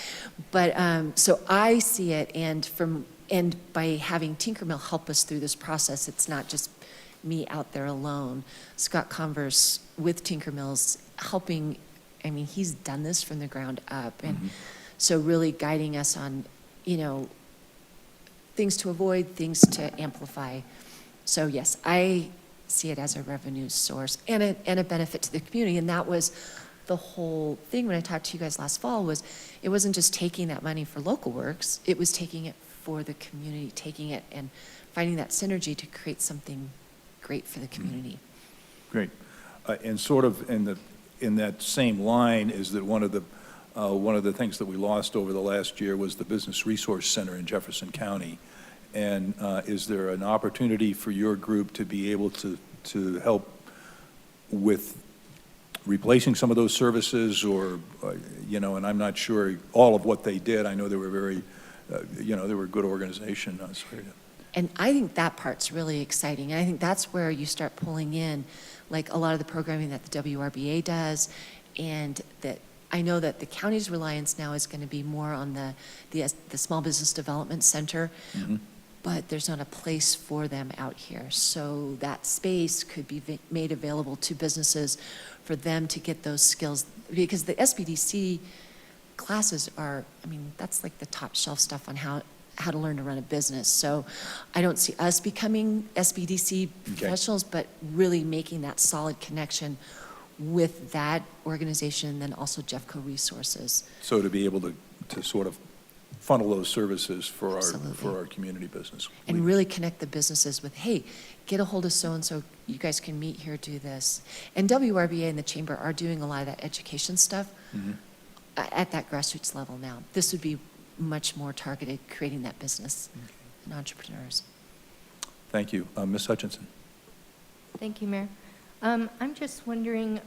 [SPEAKER 7] But so I see it, and by having Tinkermill help us through this process, it's not just me out there alone. Scott Converse with Tinkermill's helping. I mean, he's done this from the ground up, and so really guiding us on, things to avoid, things to amplify. So yes, I see it as a revenue source and a benefit to the community. And that was the whole thing when I talked to you guys last fall, was it wasn't just taking that money for local works, it was taking it for the community, taking it and finding that synergy to create something great for the community.
[SPEAKER 2] Great. And sort of in that same line is that one of the things that we lost over the last year was the Business Resource Center in Jefferson County. And is there an opportunity for your group to be able to help with replacing some of those services, or and I'm not sure all of what they did. I know they were very, they were a good organization.
[SPEAKER 7] And I think that part's really exciting. And I think that's where you start pulling in, like, a lot of the programming that the WRBA does, and that I know that the county's reliance now is going to be more on the Small Business Development Center, but there's not a place for them out here. So that space could be made available to businesses for them to get those skills, because the SBDC classes are, that's like the top shelf stuff on how to learn to run a business. So I don't see us becoming SBDC professionals, but really making that solid connection with that organization, then also Jeffco Resources.
[SPEAKER 2] So to be able to sort of funnel those services for
[SPEAKER 7] Absolutely.
[SPEAKER 2] our community business.
[SPEAKER 7] And really connect the businesses with, hey, get a hold of so-and-so, you guys can meet here, do this. And WRBA and the Chamber are doing a lot of that education stuff
[SPEAKER 2] Mhm.
[SPEAKER 7] at that grassroots level now. This would be much more targeted, creating that business and entrepreneurs.
[SPEAKER 2] Thank you. Ms. Hutchinson.
[SPEAKER 11] Thank you, Mayor. I'm just wondering,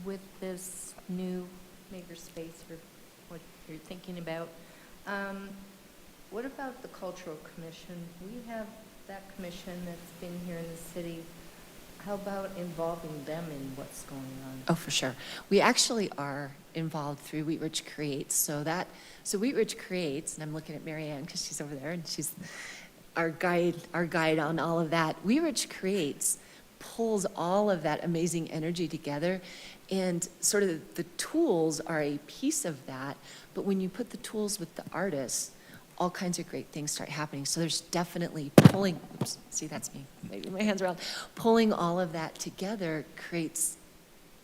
[SPEAKER 11] with this new makerspace or what you're thinking about, what about the Cultural Commission? We have that commission that's been here in the city. How about involving them in what's going on?
[SPEAKER 7] Oh, for sure. We actually are involved through Wheat Ridge Creates. So Wheat Ridge Creates, and I'm looking at Mary Ann because she's over there and she's our guide on all of that. Wheat Ridge Creates pulls all of that amazing energy together, and sort of the tools are a piece of that, but when you put the tools with the artists, all kinds of great things start happening. So there's definitely pulling, oops, see, that's me, maybe my hands around, pulling all of that together creates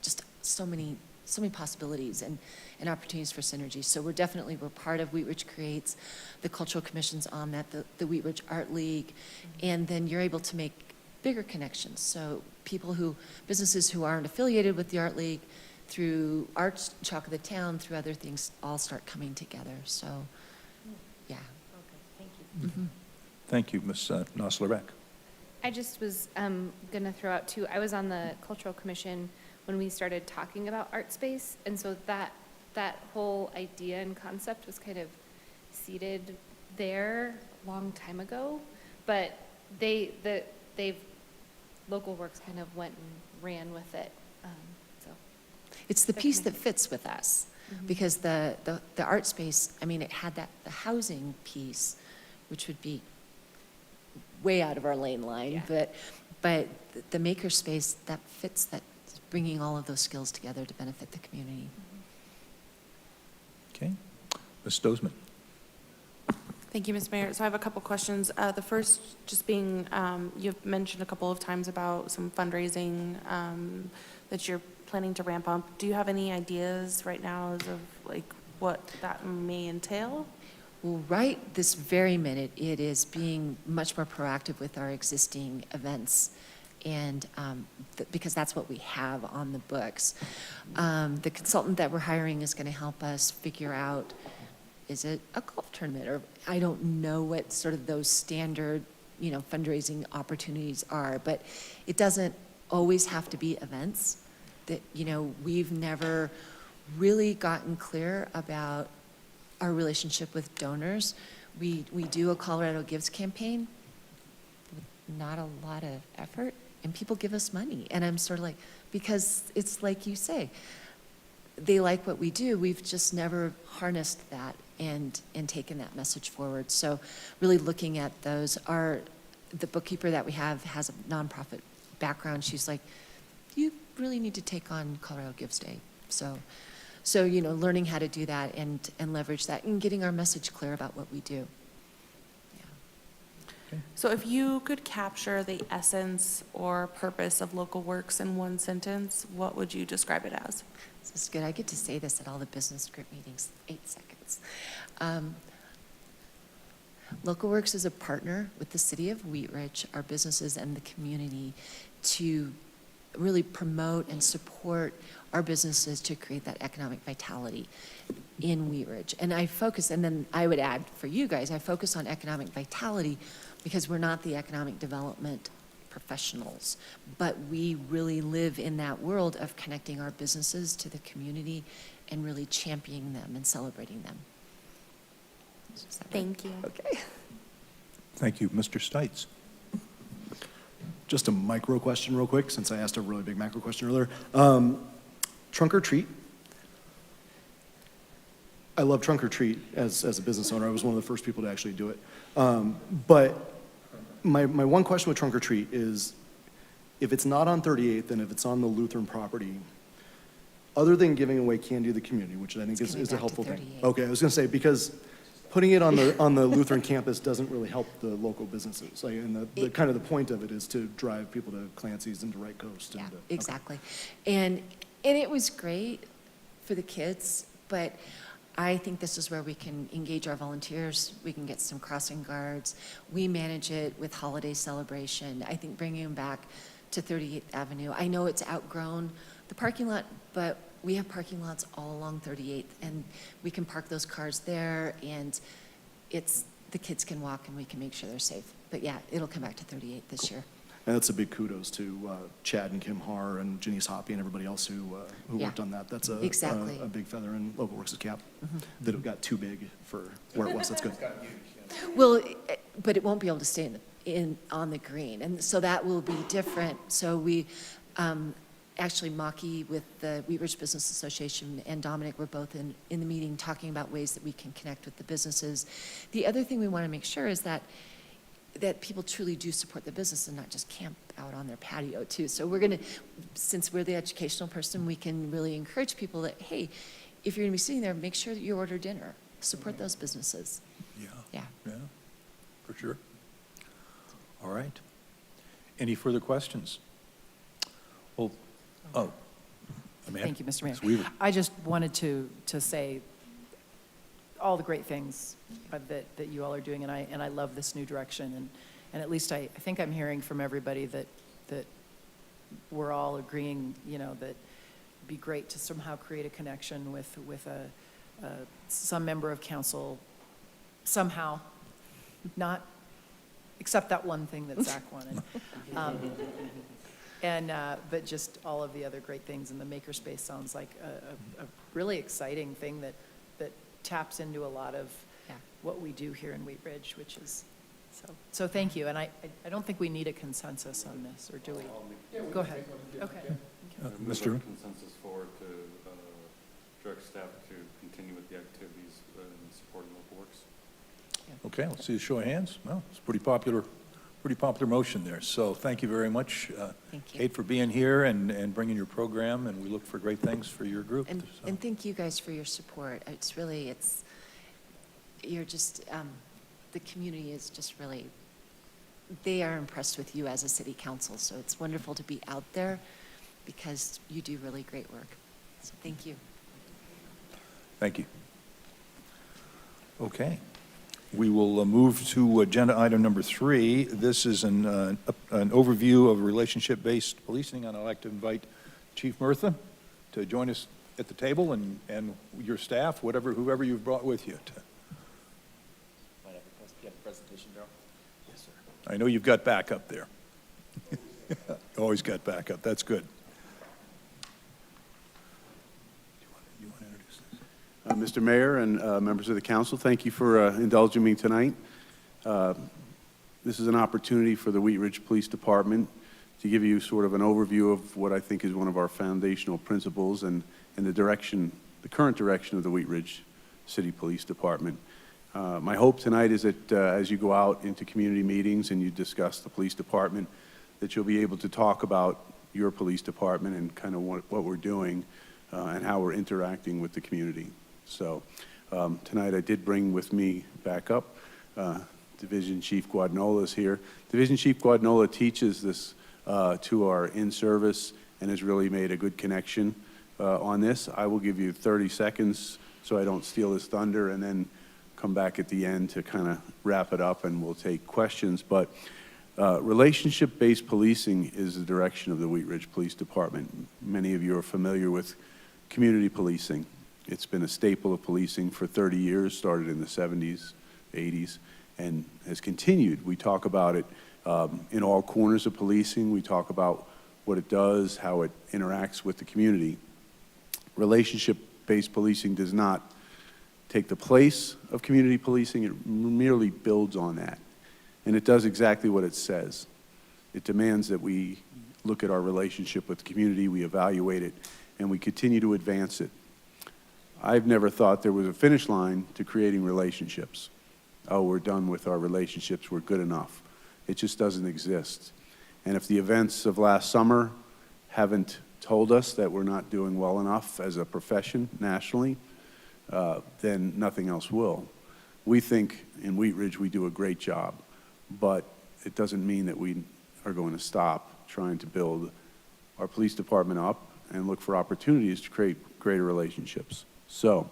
[SPEAKER 7] just so many possibilities and opportunities for synergy. So we're part of Wheat Ridge Creates, the Cultural Commission's on that, the Wheat Ridge Art League, and then you're able to make bigger connections. So businesses who aren't affiliated with the Art League, through Arts Chalk of the Town, through other things, all start coming together. So, yeah.
[SPEAKER 11] Okay, thank you.
[SPEAKER 2] Thank you, Ms. Nosler-Beck.
[SPEAKER 12] I just was going to throw out too, I was on the Cultural Commission when we started talking about art space, and so that whole idea and concept was kind of seeded there a long time ago, but Local Works kind of went and ran with it, so.
[SPEAKER 7] It's the piece that fits with us, because the art space, I mean, it had the housing piece, which would be way out of our lane line,
[SPEAKER 12] Yeah.
[SPEAKER 7] but the maker space, that fits, that bringing all of those skills together to benefit the community.
[SPEAKER 2] Okay. Ms. Stozeman.
[SPEAKER 8] Thank you, Ms. Mayor. So I have a couple questions. The first just being, you've mentioned a couple of times about some fundraising that you're planning to ramp up. Do you have any ideas right now as of like what that may entail?
[SPEAKER 7] Well, right this very minute, it is being much more proactive with our existing events, and because that's what we have on the books. The consultant that we're hiring is going to help us figure out, is it a golf tournament, or I don't know what sort of those standard, fundraising opportunities are, but it doesn't always have to be events. That, we've never really gotten clear about our relationship with donors. We do a Colorado Gives campaign with not a lot of effort, and people give us money. And I'm sort of like, because it's like you say, they like what we do, we've just never harnessed that and taken that message forward. So really looking at those, the bookkeeper that we have has a nonprofit background. She's like, you really need to take on Colorado Gives Day. So learning how to do that and leverage that and getting our message clear about what we do. Yeah.
[SPEAKER 8] So if you could capture the essence or purpose of Local Works in one sentence, what would you describe it as?
[SPEAKER 7] This is good. I get to say this at all the business group meetings, 8 seconds. Local Works is a partner with the city of Wheat Ridge, our businesses, and the community to really promote and support our businesses to create that economic vitality in Wheat Ridge. And then I would add for you guys, I focus on economic vitality because we're not the economic development professionals, but we really live in that world of connecting our businesses to the community and really championing them and celebrating them.
[SPEAKER 8] Thank you.
[SPEAKER 7] Okay.
[SPEAKER 2] Thank you. Mr. Stites.
[SPEAKER 9] Just a micro question real quick, since I asked a really big macro question earlier. Trunk or treat. I love trunk or treat as a business owner. I was one of the first people to actually do it. But my one question with trunk or treat is, if it's not on 38th and if it's on the Lutheran property, other than giving away candy to the community, which I think is a helpful thing. Okay, I was going to say, because putting it on the Lutheran campus doesn't really help the local businesses. Like, and the kind of the point of it is to drive people to Clancy's and to Wright Coast.
[SPEAKER 7] Yeah,
[SPEAKER 9] And
[SPEAKER 7] exactly. And it was great for the kids, but I think this is where we can engage our volunteers. We can get some crossing guards. We manage it with holiday celebration. I think bringing them back to 38th Avenue. I know it's outgrown the parking lot, but we have parking lots all along 38th, and we can park those cars there, and the kids can walk, and we can make sure they're safe. But yeah, it'll come back to 38th this year.
[SPEAKER 9] And that's a big kudos to Chad and Kim Har and Janice Hoppy and everybody else who
[SPEAKER 7] Yeah,
[SPEAKER 9] worked on that. That's
[SPEAKER 7] exactly.
[SPEAKER 9] a big feather in Local Works' cap that it got too big for where it was. That's good.
[SPEAKER 7] Well, but it won't be able to stay on the green, and so that will be different. So we, actually, Maki with the Wheat Ridge Business Association and Dominic were both in the meeting talking about ways that we can connect with the businesses. The other thing we want to make sure is that people truly do support the business and not just camp out on their patio too. So we're going to, since we're the educational person, we can really encourage people that, hey, if you're going to be sitting there, make sure that you order dinner. Support those businesses. Yeah.
[SPEAKER 2] Yeah, for sure. All right. Any further questions? Well, Amanda?
[SPEAKER 6] Thank you, Mr. Mayor.
[SPEAKER 2] Ms. Weaver.
[SPEAKER 6] I just wanted to say all the great things that you all are doing, and I love this new direction, and at least I think I'm hearing from everybody that we're all agreeing, that it'd be great to somehow create a connection with some member of council somehow, not except that one thing that Zach wanted. But just all of the other great things, and the makerspace sounds like a really exciting thing that taps into a lot of what we do here in Wheat Ridge, which is, so thank you. And I don't think we need a consensus on this, or do we? Go ahead. Okay.
[SPEAKER 10] Move
[SPEAKER 2] Mr.
[SPEAKER 10] a consensus forward to direct staff to continue with the activities in support of local works.
[SPEAKER 2] Okay, let's see a show of hands. Well, it's a pretty popular motion there. So thank you very much,
[SPEAKER 7] Thank you.
[SPEAKER 2] Kate, for being here and bringing your program, and we look for great things for your group.
[SPEAKER 7] And,
[SPEAKER 2] So,
[SPEAKER 7] and thank you guys for your support. You're just, the community is just really, they are impressed with you as a city council. So it's wonderful to be out there because you do really great work. So thank you.
[SPEAKER 2] Thank you. Okay. We will move to agenda item number 3. This is an overview of relationship-based policing, and I'd like to invite Chief Murtha to join us at the table, and your staff, whoever you've brought with you.
[SPEAKER 5] Might have a presentation, Darryl? Yes, sir.
[SPEAKER 2] I know you've got backup there. Always got backup. That's good. You want to introduce this?
[SPEAKER 13] Mr. Mayor and members of the council, thank you for indulging me tonight. This is an opportunity for the Wheat Ridge Police Department to give you sort of an overview of what I think is one of our foundational principles and the current direction of the Wheat Ridge City Police Department. My hope tonight is that as you go out into community meetings and you discuss the police department, that you'll be able to talk about your police department and kind of what we're doing and how we're interacting with the community. So tonight I did bring with me back up Division Chief Guadagnola is here. Division Chief Guadagnola teaches this to our in-service and has really made a good connection on this. I will give you 30 seconds so I don't steal his thunder, and then come back at the end to kind of wrap it up, and we'll take questions. But relationship-based policing is the direction of the Wheat Ridge Police Department. Many of you are familiar with community policing. It's been a staple of policing for 30 years, started in the 70s, 80s, and has continued. We talk about it in all corners of policing. We talk about what it does, how it interacts with the community. Relationship-based policing does not take the place of community policing. It merely builds on that. And it does exactly what it says. It demands that we look at our relationship with the community, we evaluate it, and we continue to advance it. I've never thought there was a finish line to creating relationships. Oh, we're done with our relationships, we're good enough. It just doesn't exist. And if the events of last summer haven't told us that we're not doing well enough as a profession nationally, then nothing else will. We think in Wheat Ridge we do a great job, but it doesn't mean that we are going to stop trying to build our police department up and look for opportunities to create greater relationships. So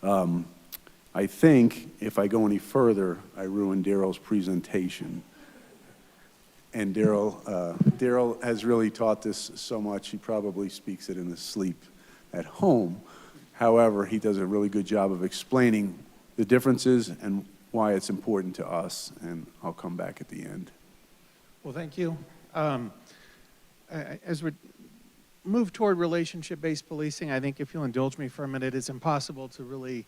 [SPEAKER 13] I think if I go any further, I ruin Daryl's presentation. And Daryl has really taught this so much, he probably speaks it in his sleep at home. However, he does a really good job of explaining the differences and why it's important to us, and I'll come back at the end.
[SPEAKER 14] Well, thank you. As we move toward relationship-based policing, I think if you'll indulge me for a minute, it's impossible to really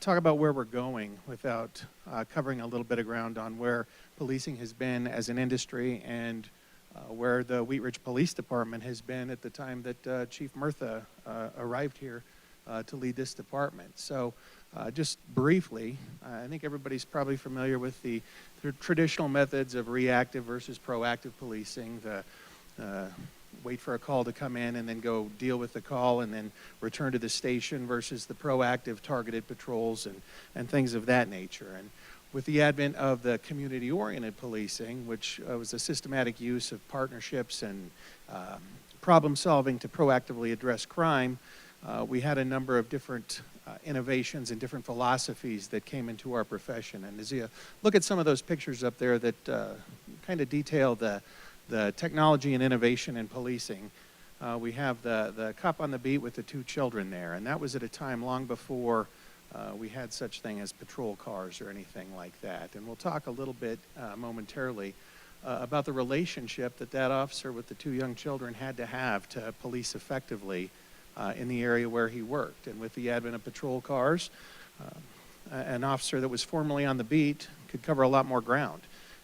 [SPEAKER 14] talk about where we're going without covering a little bit of ground on where policing has been as an industry and where the Wheat Ridge Police Department has been at the time that Chief Murtha arrived here to lead this department. So just briefly, I think everybody's probably familiar with the traditional methods of reactive versus proactive policing, the wait for a call to come in and then go deal with the call and then return to the station versus the proactive targeted patrols and things of that nature. And with the advent of the community-oriented policing, which was a systematic use of partnerships and problem solving to proactively address crime, we had a number of different innovations and different philosophies that came into our profession. And as you look at some of those pictures up there that kind of detail the technology and innovation in policing, we have the cop on the beat with the two children there. And that was at a time long before we had such thing as patrol cars or anything like that. And we'll talk a little bit momentarily about the relationship that officer with the two young children had to have to police effectively in the area where he worked. And with the advent of patrol cars, an officer that was formerly on the beat could cover a lot more ground.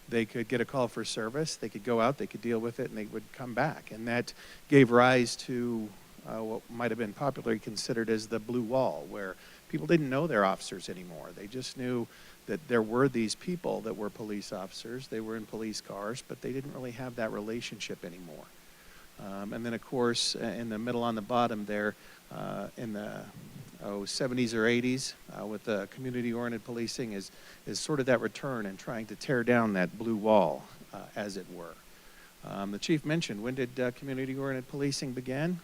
[SPEAKER 14] They could get a call for service, they could go out, they could deal with it, and they would come back. And that gave rise to what might have been popularly considered as the blue wall, where people didn't know their officers anymore. They just knew that there were these people that were police officers, they were in police cars, but they didn't really have that relationship anymore. And then, of course, in the middle on the bottom there, in the 70s or 80s, with the community-oriented policing is sort of that return and trying to tear down that blue wall, as it were. The chief mentioned, when did community-oriented policing begin?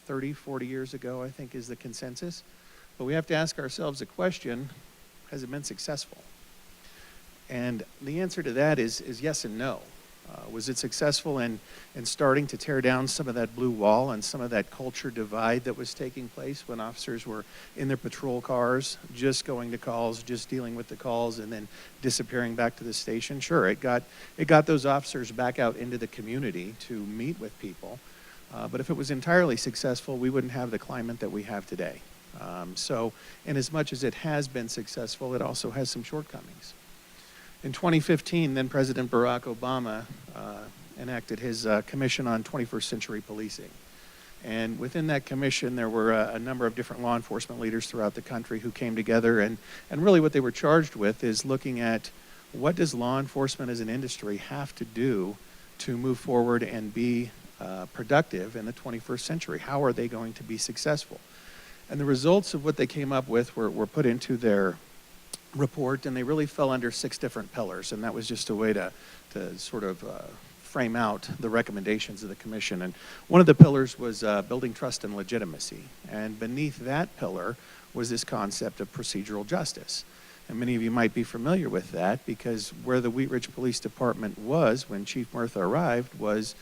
[SPEAKER 14] 30, 40 years ago, I think, is the consensus. But we have to ask ourselves a question, has it been successful? And the answer to that is yes and no. Was it successful in starting to tear down some of that blue wall and some of that culture divide that was taking place when officers were in their patrol cars, just going to calls, just dealing with the calls, and then disappearing back to the station? Sure, it got those officers back out into the community to meet with people. But if it was entirely successful, we wouldn't have the climate that we have today. So, in as much as it has been successful, it also has some shortcomings. In 2015, then President Barack Obama enacted his Commission on 21st Century Policing. And within that commission, there were a number of different law enforcement leaders throughout the country who came together, and really what they were charged with is looking at what does law enforcement as an industry have to do to move forward and be productive in the 21st century? How are they going to be successful? And the results of what they came up with were put into their report, and they really fell under 6 different pillars, and that was just a way to sort of frame out the recommendations of the commission. And one of the pillars was building trust and legitimacy, and beneath that pillar was this concept of procedural justice. And many of you might be familiar with that because where the Wheat Ridge Police Department was when Chief Murtha arrived was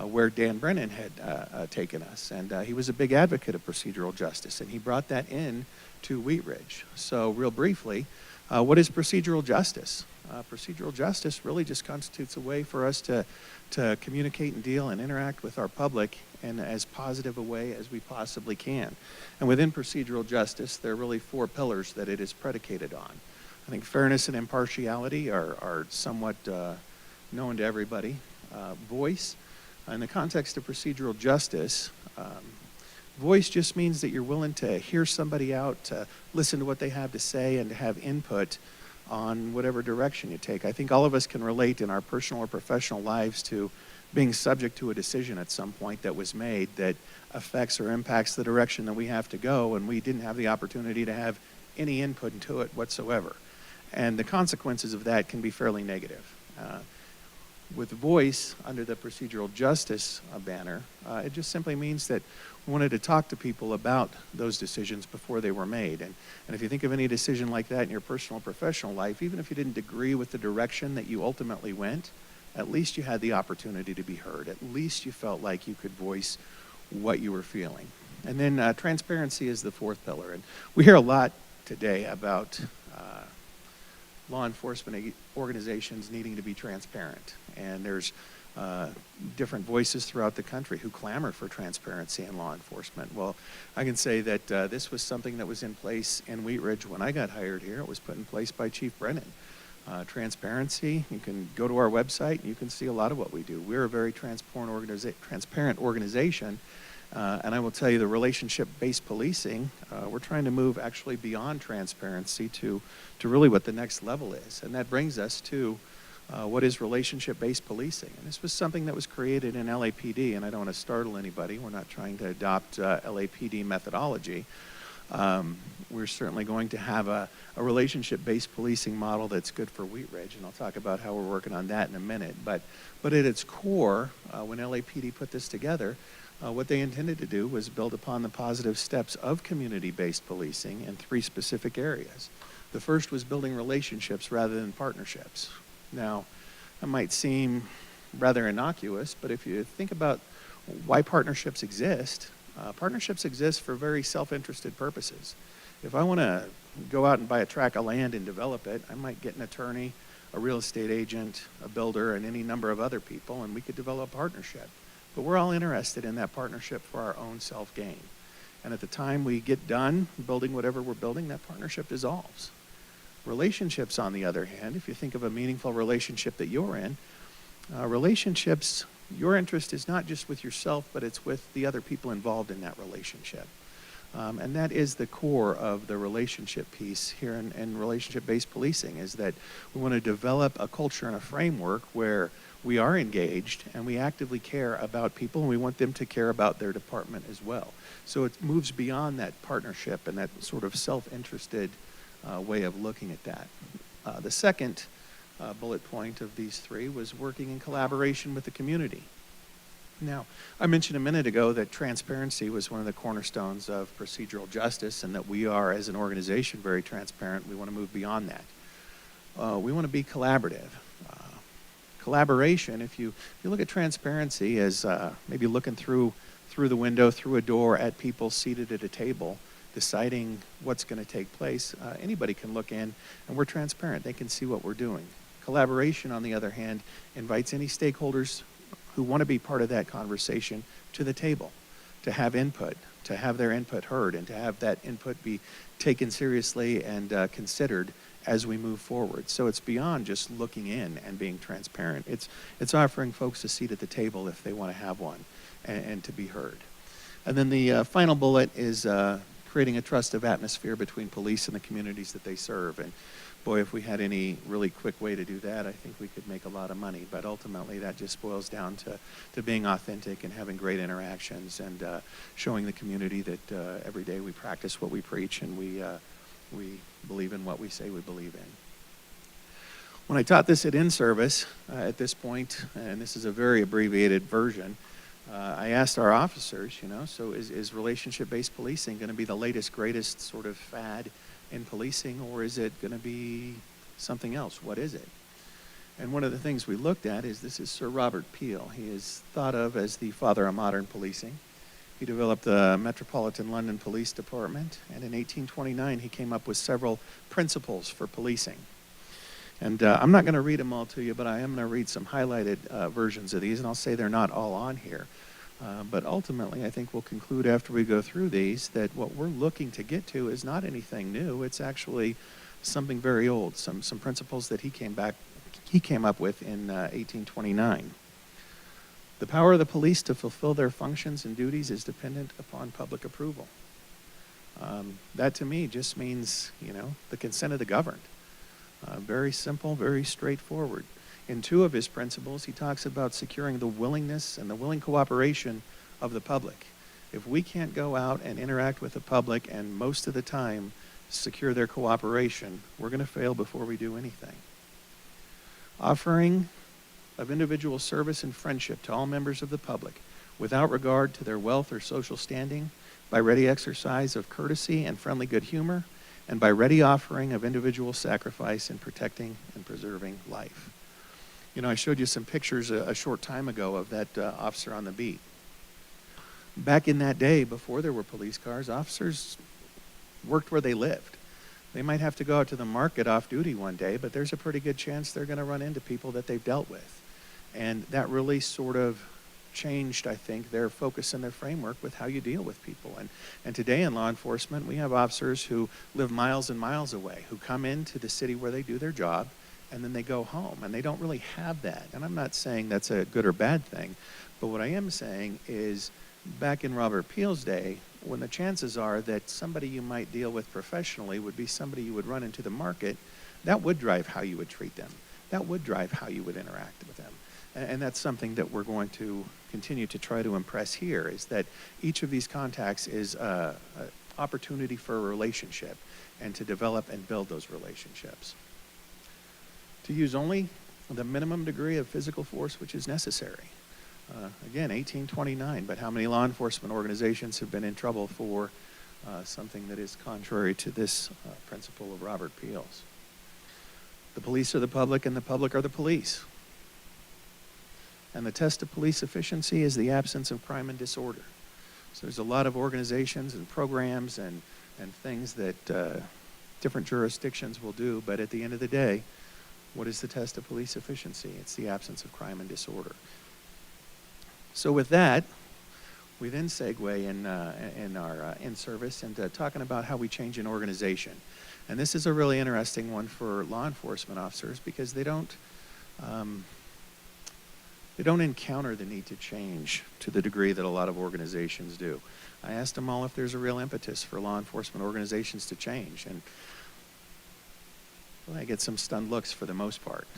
[SPEAKER 14] where Dan Brennan had taken us, and he was a big advocate of procedural justice, and he brought that in to Wheat Ridge. So real briefly, what is procedural justice? Procedural justice really just constitutes a way for us to communicate and deal and interact with our public in as positive a way as we possibly can. And within procedural justice, there are really 4 pillars that it is predicated on. I think fairness and impartiality are somewhat known to everybody. Voice, in the context of procedural justice, voice just means that you're willing to hear somebody out, to listen to what they have to say, and to have input on whatever direction you take. I think all of us can relate in our personal or professional lives to being subject to a decision at some point that was made that affects or impacts the direction that we have to go, and we didn't have the opportunity to have any input into it whatsoever. And the consequences of that can be fairly negative. With voice under the procedural justice banner, it just simply means that we wanted to talk to people about those decisions before they were made. And if you think of any decision like that in your personal or professional life, even if you didn't agree with the direction that you ultimately went, at least you had the opportunity to be heard. At least you felt like you could voice what you were feeling. And then transparency is the fourth pillar. And we hear a lot today about law enforcement organizations needing to be transparent. And there's different voices throughout the country who clamor for transparency in law enforcement. Well, I can say that this was something that was in place in Wheat Ridge when I got hired here. It was put in place by Chief Brennan. Transparency, you can go to our website and you can see a lot of what we do. We're a very transparent organization. And I will tell you, the relationship-based policing, we're trying to move actually beyond transparency to really what the next level is. And that brings us to what is relationship-based policing. And this was something that was created in LAPD, and I don't want to startle anybody. We're not trying to adopt LAPD methodology. We're certainly going to have a relationship-based policing model that's good for Wheat Ridge, and I'll talk about how we're working on that in a minute. But at its core, when LAPD put this together, what they intended to do was build upon the positive steps of community-based policing in three specific areas. The first was building relationships rather than partnerships. Now, that might seem rather innocuous, but if you think about why partnerships exist for very self-interested purposes. If I want to go out and buy a tract of land and develop it, I might get an attorney, a real estate agent, a builder, and any number of other people, and we could develop a partnership. But we're all interested in that partnership for our own self-gain. And at the time we get done building whatever we're building, that partnership dissolves. Relationships, on the other hand, if you think of a meaningful relationship that you're in, relationships, your interest is not just with yourself, but it's with the other people involved in that relationship. And that is the core of the relationship piece here in relationship-based policing, is that we want to develop a culture and a framework where we are engaged and we actively care about people, and we want them to care about their department as well. So it moves beyond that partnership and that sort of self-interested way of looking at that. The second bullet point of these three was working in collaboration with the community. Now, I mentioned a minute ago that transparency was one of the cornerstones of procedural justice, and that we are, as an organization, very transparent. We want to move beyond that. We want to be collaborative. Collaboration, if you look at transparency as maybe looking through the window, through a door at people seated at a table, deciding what's going to take place, anybody can look in, and we're transparent. They can see what we're doing. Collaboration, on the other hand, invites any stakeholders who want to be part of that conversation to the table, to have input, to have their input heard, and to have that input be taken seriously and considered as we move forward. So it's beyond just looking in and being transparent. It's offering folks a seat at the table if they want to have one, and to be heard. And then the final bullet is creating a trustive atmosphere between police and the communities that they serve. And boy, if we had any really quick way to do that, I think we could make a lot of money. But ultimately, that just boils down to being authentic and having great interactions, and showing the community that every day we practice what we preach, and we believe in what we say we believe in. When I taught this at in-service, at this point, and this is a very abbreviated version, I asked our officers, so is relationship-based policing going to be the latest, greatest sort of fad in policing, or is it going to be something else? What is it? And one of the things we looked at is, this is Sir Robert Peel. He is thought of as the father of modern policing. He developed the Metropolitan London Police Department, and in 1829 he came up with several principles for policing. And I'm not going to read them all to you, but I am going to read some highlighted versions of these, and I'll say they're not all on here. But ultimately, I think we'll conclude after we go through these that what we're looking to get to is not anything new. It's actually something very old, some principles that he came up with in 1829. The power of the police to fulfill their functions and duties is dependent upon public approval. That to me just means, the consent of the governed. Very simple, very straightforward. In two of his principles, he talks about securing the willingness and the willing cooperation of the public. If we can't go out and interact with the public and most of the time secure their cooperation, we're going to fail before we do anything. Offering of individual service and friendship to all members of the public without regard to their wealth or social standing, by ready exercise of courtesy and friendly good humor, and by ready offering of individual sacrifice in protecting and preserving life. You know, I showed you some pictures a short time ago of that officer on the beat. Back in that day, before there were police cars, officers worked where they lived. They might have to go out to the market off duty one day, but there's a pretty good chance they're going to run into people that they've dealt with. And that really sort of changed, I think, their focus and their framework with how you deal with people. And today in law enforcement, we have officers who live miles and miles away, who come into the city where they do their job, and then they go home. And they don't really have that. And I'm not saying that's a good or bad thing, but what I am saying is back in Robert Peel's day, when the chances are that somebody you might deal with professionally would be somebody you would run into the market, that would drive how you would treat them. That would drive how you would interact with them. And that's something that we're going to continue to try to impress here, is that each of these contacts is an opportunity for a relationship and to develop and build those relationships. To use only the minimum degree of physical force which is necessary. Again, 1829, but how many law enforcement organizations have been in trouble for something that is contrary to this principle of Robert Peel's? The police are the public and the public are the police. And the test of police efficiency is the absence of crime and disorder. So there's a lot of organizations and programs and things that different jurisdictions will do, but at the end of the day, what is the test of police efficiency? It's the absence of crime and disorder. So with that, we then segue in our in-service into talking about how we change an organization. And this is a really interesting one for law enforcement officers because they don't encounter the need to change to the degree that a lot of organizations do. I asked them all if there's a real impetus for law enforcement organizations to change, and well, I get some stunned looks for the most part.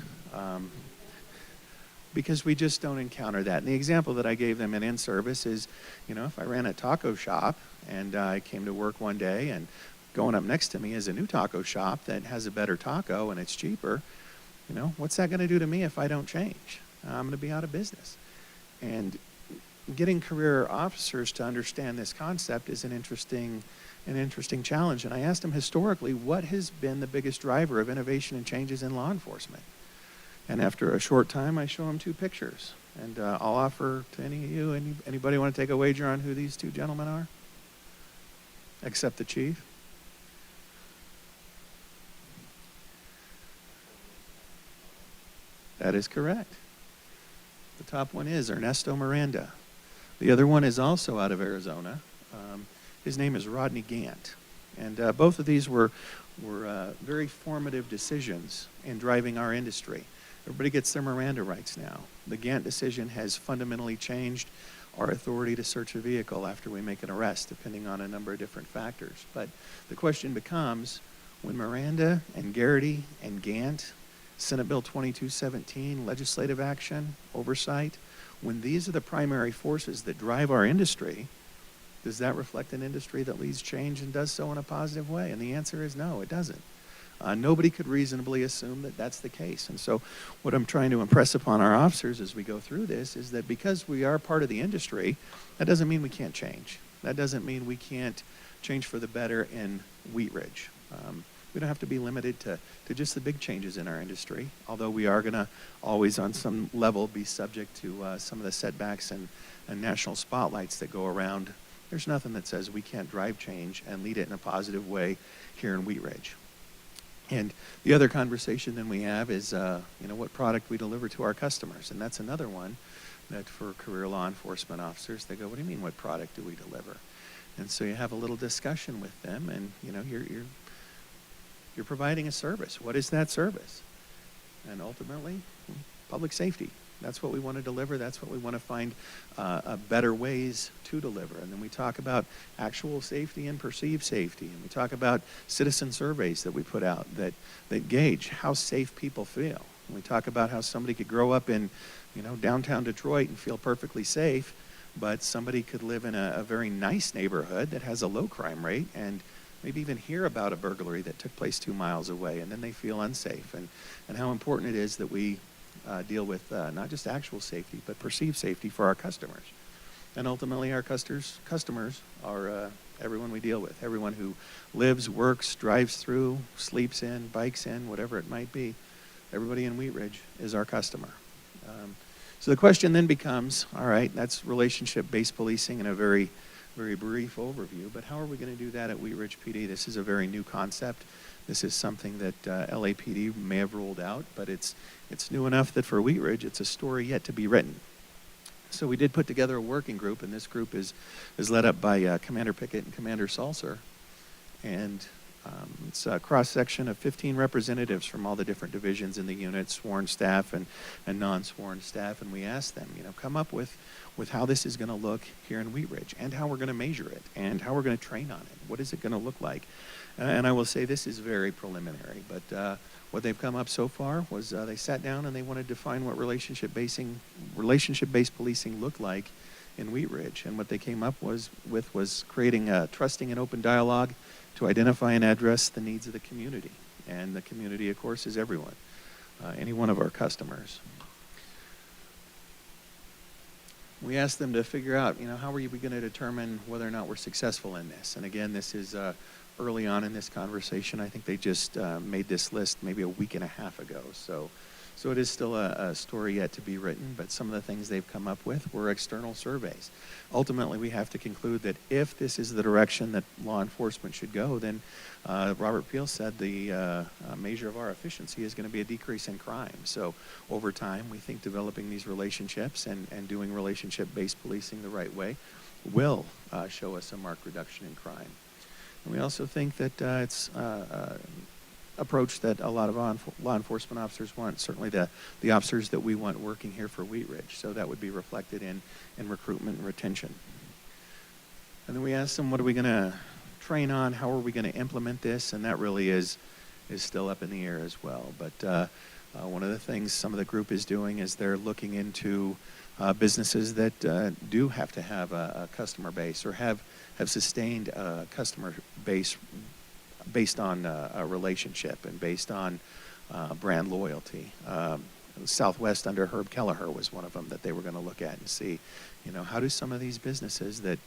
[SPEAKER 14] Because we just don't encounter that. And the example that I gave them in in-service is, you know, if I ran a taco shop and I came to work one day and going up next to me is a new taco shop that has a better taco and it's cheaper, you know, what's that going to do to me if I don't change? I'm going to be out of business. And getting career officers to understand this concept is an interesting challenge. And I asked them historically, what has been the biggest driver of innovation and changes in law enforcement? And after a short time, I show them two pictures. And I'll offer to any of you, anybody want to take a wager on who these two gentlemen are? Except the chief? That is correct. The top one is Ernesto Miranda. The other one is also out of Arizona. His name is Rodney Gant. And both of these were very formative decisions in driving our industry. Everybody gets their Miranda rights now. The Gant decision has fundamentally changed our authority to search a vehicle after we make an arrest, depending on a number of different factors. But the question becomes, when Miranda and Garrity and Gant, Senate Bill 2217, legislative action, oversight, when these are the primary forces that drive our industry, does that reflect an industry that leads change and does so in a positive way? And the answer is no, it doesn't. Nobody could reasonably assume that that's the case. And so what I'm trying to impress upon our officers as we go through this is that because we are part of the industry, that doesn't mean we can't change. That doesn't mean we can't change for the better in Wheat Ridge. We don't have to be limited to just the big changes in our industry, although we are going to always on some level be subject to some of the setbacks and national spotlights that go around. There's nothing that says we can't drive change and lead it in a positive way here in Wheat Ridge. And the other conversation then we have is, what product we deliver to our customers. And that's another one that for career law enforcement officers, they go, what do you mean, what product do we deliver? And so you have a little discussion with them and, you're providing a service. What is that service? And ultimately, public safety. That's what we want to deliver. That's what we want to find better ways to deliver. And then we talk about actual safety and perceived safety. And we talk about citizen surveys that we put out that gauge how safe people feel. And we talk about how somebody could grow up in, downtown Detroit and feel perfectly safe, but somebody could live in a very nice neighborhood that has a low crime rate and maybe even hear about a burglary that took place 2 miles away, and then they feel unsafe, and how important it is that we deal with not just actual safety, but perceived safety for our customers. And ultimately, our customers are everyone we deal with, everyone who lives, works, drives through, sleeps in, bikes in, whatever it might be. Everybody in Wheat Ridge is our customer. So the question then becomes, all right, that's relationship-based policing in a very, very brief overview, but how are we going to do that at Wheat Ridge PD? This is a very new concept. This is something that LAPD may have rolled out, but it's new enough that for Wheat Ridge, it's a story yet to be written. So we did put together a working group, and this group is led up by Commander Pickett and Commander Salser. And it's a cross-section of 15 representatives from all the different divisions in the unit, sworn staff and non-sworn staff. And we asked them, come up with how this is going to look here in Wheat Ridge, and how we're going to measure it, and how we're going to train on it. What is it going to look like? And I will say this is very preliminary, but what they've come up so far was they sat down and they wanted to define what relationship-based policing looked like in Wheat Ridge. And what they came up was creating a trusting and open dialogue to identify and address the needs of the community. And the community, of course, is everyone, any one of our customers. We asked them to figure out, how are we going to determine whether or not we're successful in this? And again, this is early on in this conversation. I think they just made this list maybe a week and a half ago. So it is still a story yet to be written, but some of the things they've come up with were external surveys. Ultimately, we have to conclude that if this is the direction that law enforcement should go, then Robert Peel said the measure of our efficiency is going to be a decrease in crime. So over time, we think developing these relationships and doing relationship-based policing the right way will show us a marked reduction in crime. And we also think that it's approach that a lot of law enforcement officers want, certainly the officers that we want working here for Wheat Ridge. So that would be reflected in recruitment and retention. And then we asked them, what are we going to train on? How are we going to implement this? And that really is still up in the air as well. But one of the things some of the group is doing is they're looking into businesses that do have to have a customer base or have sustained a customer base based on a relationship and based on brand loyalty. Southwest under Herb Kelleher was one of them that they were going to look at and see, how do some of these businesses that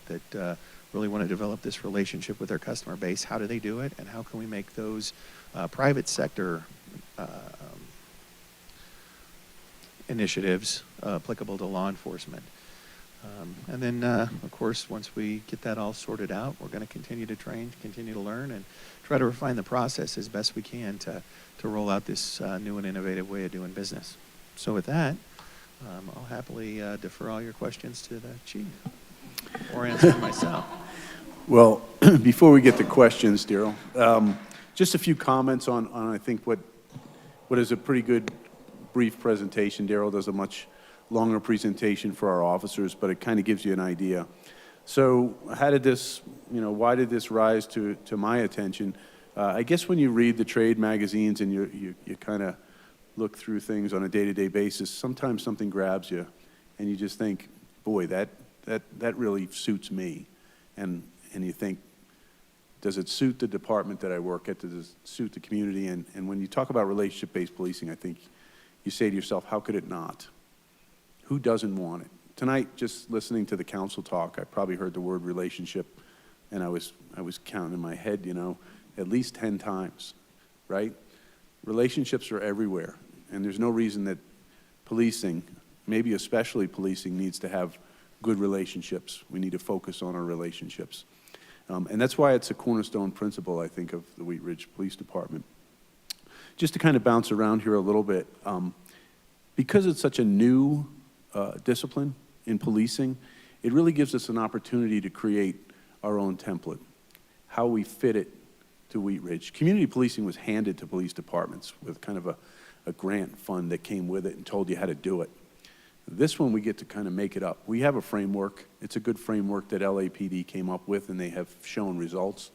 [SPEAKER 14] really want to develop this relationship with their customer base, how do they do it, and how can we make those private sector initiatives applicable to law enforcement. And then, of course, once we get that all sorted out, we're going to continue to train, continue to learn, and try to refine the process as best we can to roll out this new and innovative way of doing business. So with that, I'll happily defer all your questions to the chief or answer them myself.
[SPEAKER 13] Well, before we get to questions, Daryl, just a few comments on I think what is a pretty good brief presentation. Daryl does a much longer presentation for our officers, but it kind of gives you an idea. So how did this, why did this rise to my attention? I guess when you read the trade magazines and you kind of look through things on a day-to-day basis, sometimes something grabs you and you just think, boy, that really suits me. And you think, does it suit the department that I work at? Does it suit the community? And when you talk about relationship-based policing, I think you say to yourself, how could it not? Who doesn't want it? Tonight, just listening to the council talk, I probably heard the word relationship, and I was counting in my head, at least 10 times, right? Relationships are everywhere, and there's no reason that policing, maybe especially policing, needs to have good relationships. We need to focus on our relationships. And that's why it's a cornerstone principle, I think, of the Wheat Ridge Police Department. Just to kind of bounce around here a little bit, because it's such a new discipline in policing, it really gives us an opportunity to create our own template, how we fit it to Wheat Ridge. Community policing was handed to police departments with kind of a grant fund that came with it and told you how to do it. This one, we get to kind of make it up. We have a framework. It's a good framework that LAPD came up with, and they have shown results,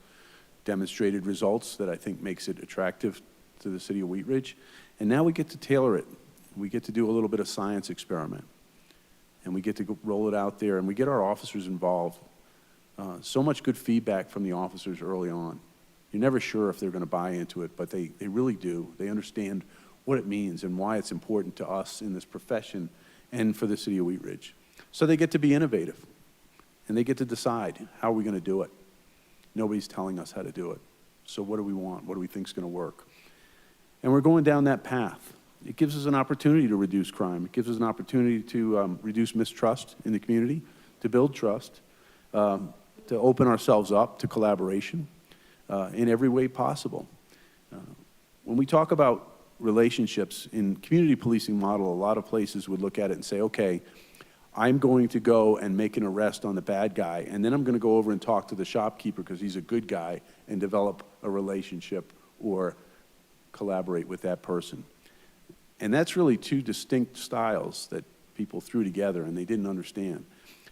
[SPEAKER 13] demonstrated results that I think makes it attractive to the city of Wheat Ridge. And now we get to tailor it. We get to do a little bit of science experiment. And we get to go roll it out there, and we get our officers involved. So much good feedback from the officers early on. You're never sure if they're going to buy into it, but they really do. They understand what it means and why it's important to us in this profession and for the city of Wheat Ridge. So they get to be innovative, and they get to decide how are we going to do it. Nobody's telling us how to do it. So what do we want? What do we think is going to work? And we're going down that path. It gives us an opportunity to reduce crime. It gives us an opportunity to reduce mistrust in the community, to build trust, to open ourselves up to collaboration in every way possible. When we talk about relationships in community policing model, a lot of places would look at it and say, okay, I'm going to go and make an arrest on the bad guy, and then I'm going to go over and talk to the shopkeeper because he's a good guy and develop a relationship or collaborate with that person. And that's really two distinct styles that people threw together and they didn't understand.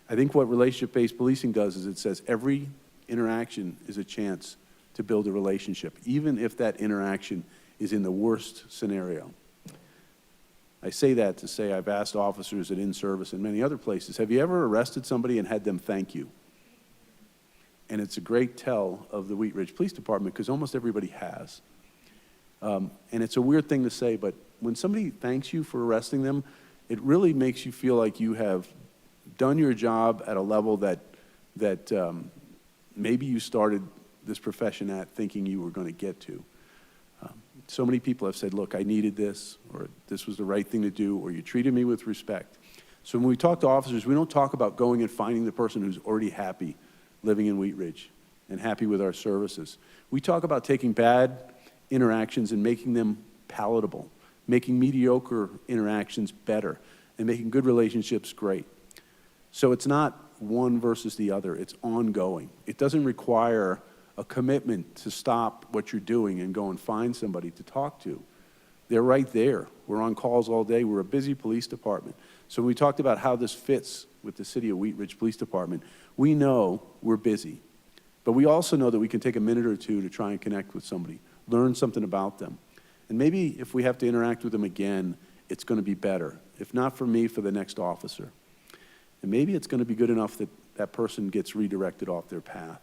[SPEAKER 13] I think what relationship-based policing does is it says every interaction is a chance to build a relationship, even if that interaction is in the worst scenario. I say that to say I've asked officers at in-service and many other places, have you ever arrested somebody and had them thank you? And it's a great tell of the Wheat Ridge Police Department because almost everybody has. And it's a weird thing to say, but when somebody thanks you for arresting them, it really makes you feel like you have done your job at a level that maybe you started this profession at thinking you were going to get to. So many people have said, look, I needed this, or this was the right thing to do, or you treated me with respect. So when we talk to officers, we don't talk about going and finding the person who's already happy living in Wheat Ridge and happy with our services. We talk about taking bad interactions and making them palatable, making mediocre interactions better, and making good relationships great. So it's not one versus the other, it's ongoing. It doesn't require a commitment to stop what you're doing and go and find somebody to talk to. They're right there. We're on calls all day. We're a busy police department. So when we talked about how this fits with the City of Wheat Ridge Police Department, we know we're busy. But we also know that we can take a minute or two to try and connect with somebody, learn something about them. And maybe if we have to interact with them again, it's going to be better. If not for me, for the next officer. And maybe it's going to be good enough that that person gets redirected off their path.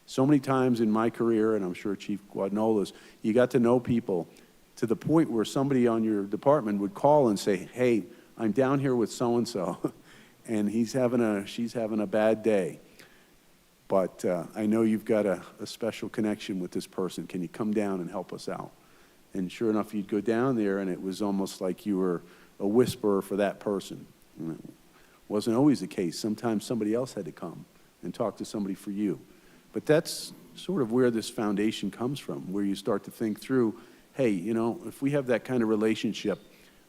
[SPEAKER 13] So many times in my career, and I'm sure Chief Guadnola's, you got to know people to the point where somebody on your department would call and say, hey, I'm down here with so-and-so, and she's having a bad day. But I know you've got a special connection with this person. Can you come down and help us out? And sure enough, you'd go down there, and it was almost like you were a whisperer for that person. And it wasn't always the case. Sometimes somebody else had to come and talk to somebody for you. But that's sort of where this foundation comes from, where you start to think through, hey, you know, if we have that kind of relationship,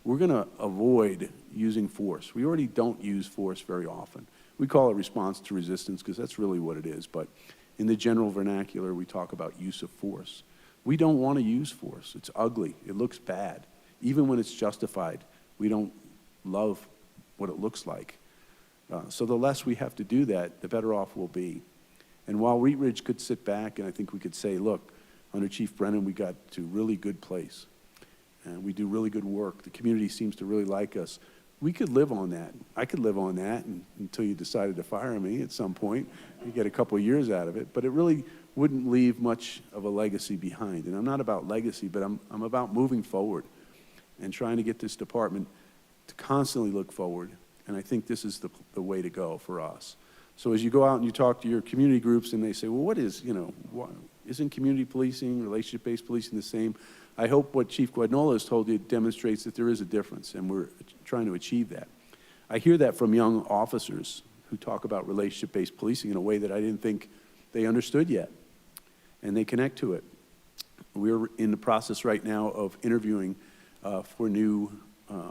[SPEAKER 13] we're going to avoid using force. We already don't use force very often. We call it response to resistance because that's really what it is. But in the general vernacular, we talk about use of force. We don't want to use force. It's ugly. It looks bad. Even when it's justified, we don't love what it looks like. So the less we have to do that, the better off we'll be. And while Wheat Ridge could sit back and I think we could say, look, under Chief Brennan, we got to a really good place. And we do really good work. The community seems to really like us. We could live on that. I could live on that until you decided to fire me at some point. You get a couple of years out of it. But it really wouldn't leave much of a legacy behind. And I'm not about legacy, but I'm about moving forward and trying to get this department to constantly look forward. And I think this is the way to go for us. So as you go out and you talk to your community groups and they say, well, what is, you know, isn't community policing, relationship-based policing the same? I hope what Chief Guadnola has told you demonstrates that there is a difference, and we're trying to achieve that. I hear that from young officers who talk about relationship-based policing in a way that I didn't think they understood yet, and they connect to it. We're in the process right now of interviewing for new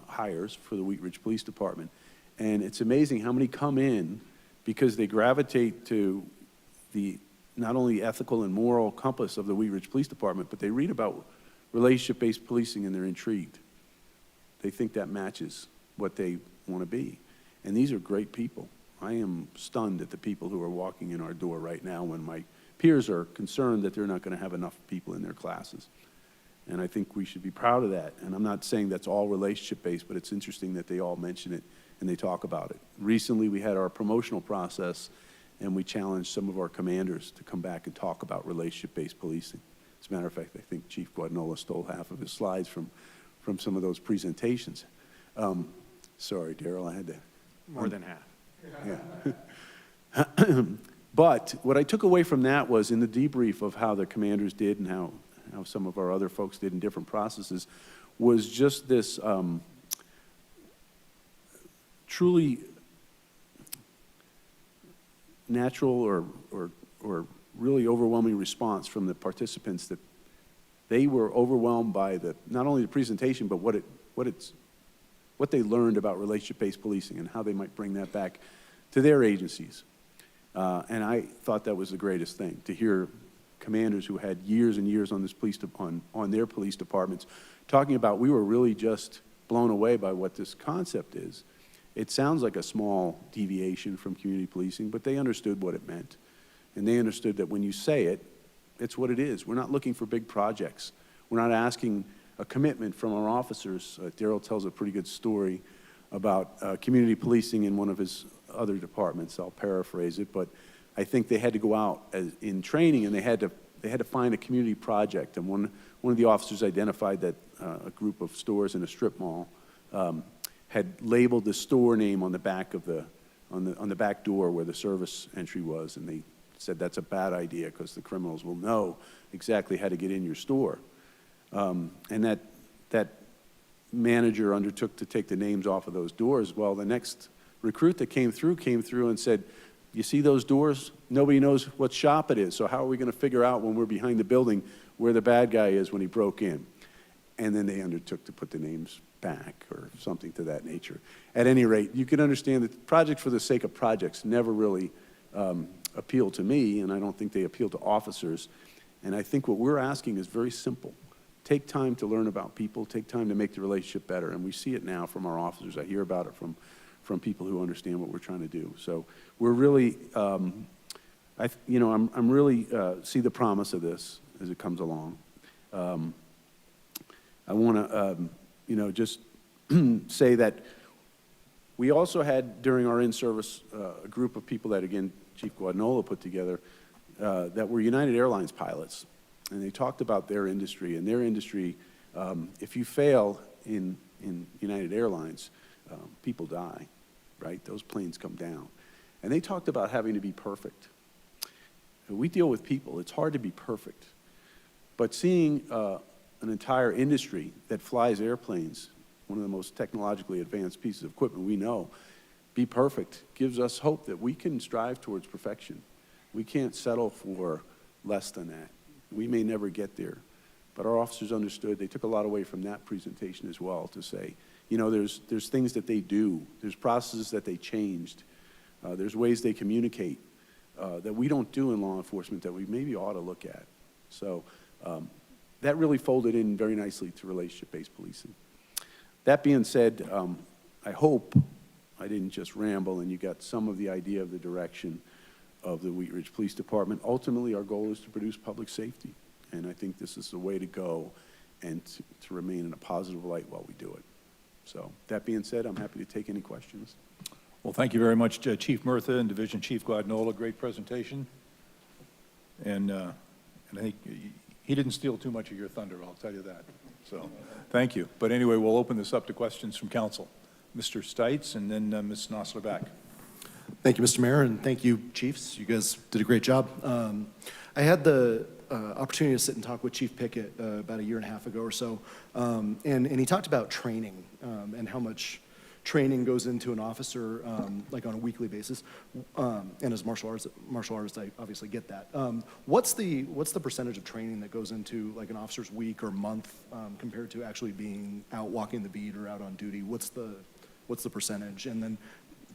[SPEAKER 13] hires for the Wheat Ridge Police Department, and it's amazing how many come in because they gravitate to the not only ethical and moral compass of the Wheat Ridge Police Department, but they read about relationship-based policing and they're intrigued. They think that matches what they want to be. And these are great people. I am stunned at the people who are walking in our door right now when my peers are concerned that they're not going to have enough people in their classes. And I think we should be proud of that. And I'm not saying that's all relationship-based, but it's interesting that they all mention it and they talk about it. Recently, we had our promotional process, and we challenged some of our commanders to come back and talk about relationship-based policing. As a matter of fact, I think Chief Guadagnola stole half of his slides from some of those presentations. Sorry, Daryl, I had to.
[SPEAKER 14] More than half.
[SPEAKER 13] Yeah. But what I took away from that was in the debrief of how the commanders did and how some of our other folks did in different processes was just this truly natural or really overwhelming response from the participants that they were overwhelmed by not only the presentation, but what they learned about relationship-based policing and how they might bring that back to their agencies. And I thought that was the greatest thing, to hear commanders who had years and years on this on their police departments talking about, we were really just blown away by what this concept is. It sounds like a small deviation from community policing, but they understood what it meant. And they understood that when you say it, it's what it is. We're not looking for big projects. We're not asking a commitment from our officers. Daryl tells a pretty good story about community policing in one of his other departments. I'll paraphrase it, but I think they had to go out in training, and they had to find a community project. And one of the officers identified that a group of stores in a strip mall had labeled the store name on the back of on the back door where the service entry was, and they said that's a bad idea because the criminals will know exactly how to get in your store. And that manager undertook to take the names off of those doors. Well, the next recruit that came through and said, you see those doors? Nobody knows what shop it is, so how are we going to figure out when we're behind the building where the bad guy is when he broke in? And then they undertook to put the names back or something to that nature. At any rate, you can understand that projects for the sake of projects never really appeal to me, and I don't think they appeal to officers. And I think what we're asking is very simple. Take time to learn about people, take time to make the relationship better, and we see it now from our officers. I hear about it from people who understand what we're trying to do. So we're really, I'm really see the promise of this as it comes along. I want to, just say that we also had during our in-service a group of people that, again, Chief Guadagnola put together that were United Airlines pilots. And they talked about their industry. And their industry, if you fail in United Airlines, people die, right? Those planes come down. And they talked about having to be perfect. We deal with people. It's hard to be perfect. But seeing an entire industry that flies airplanes, one of the most technologically advanced pieces of equipment we know, be perfect gives us hope that we can strive towards perfection. We can't settle for less than that. We may never get there, but our officers understood. They took a lot away from that presentation as well to say, there's things that they do, there's processes that they changed, there's ways they communicate that we don't do in law enforcement that we maybe ought to look at. So that really folded in very nicely to relationship-based policing. That being said, I hope I didn't just ramble and you got some of the idea of the direction of the Wheat Ridge Police Department. Ultimately, our goal is to produce public safety, and I think this is the way to go and to remain in a positive light while we do it. So that being said, I'm happy to take any questions.
[SPEAKER 2] Well, thank you very much, Chief Murtha and Division Chief Guadagnola. Great presentation. And I think he didn't steal too much of your thunder, I'll tell you that. So thank you. But anyway, we'll open this up to questions from council. Mr. Stites and then Ms. Nosler-Back.
[SPEAKER 9] Thank you, Mr. Mayor, and thank you, Chiefs. You guys did a great job. I had the opportunity to sit and talk with Chief Pickett about a year and a half ago or so, and he talked about training and how much training goes into an officer, like on a weekly basis. And as martial artist, I obviously get that. What's the percentage of training that goes into like an officer's week or month compared to actually being out walking the beat or out on duty? What's the percentage? And then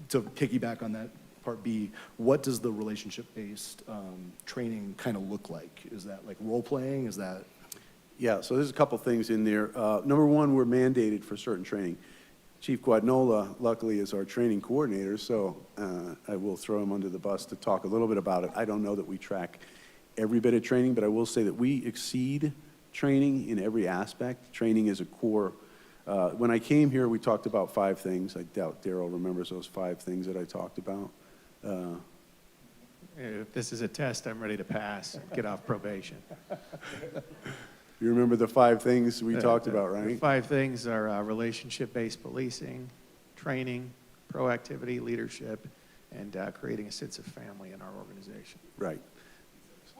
[SPEAKER 9] to piggyback on that, part B, what does the relationship-based training kind of look like? Is that like role-playing? Is that?
[SPEAKER 13] Yeah, so there's a couple things in there. Number one, we're mandated for certain training. Chief Guadagnola, luckily, is our training coordinator, so I will throw him under the bus to talk a little bit about it. I don't know that we track every bit of training, but I will say that we exceed training in every aspect. Training is a core. When I came here, we talked about 5 things. I doubt Daryl remembers those 5 things that I talked about.
[SPEAKER 14] If this is a test, I'm ready to pass, get off probation.
[SPEAKER 13] You remember the 5 things we talked about,
[SPEAKER 14] The
[SPEAKER 13] right?
[SPEAKER 14] 5 things are relationship-based policing, training, proactivity, leadership, and creating a sense of family in our organization.
[SPEAKER 13] Right.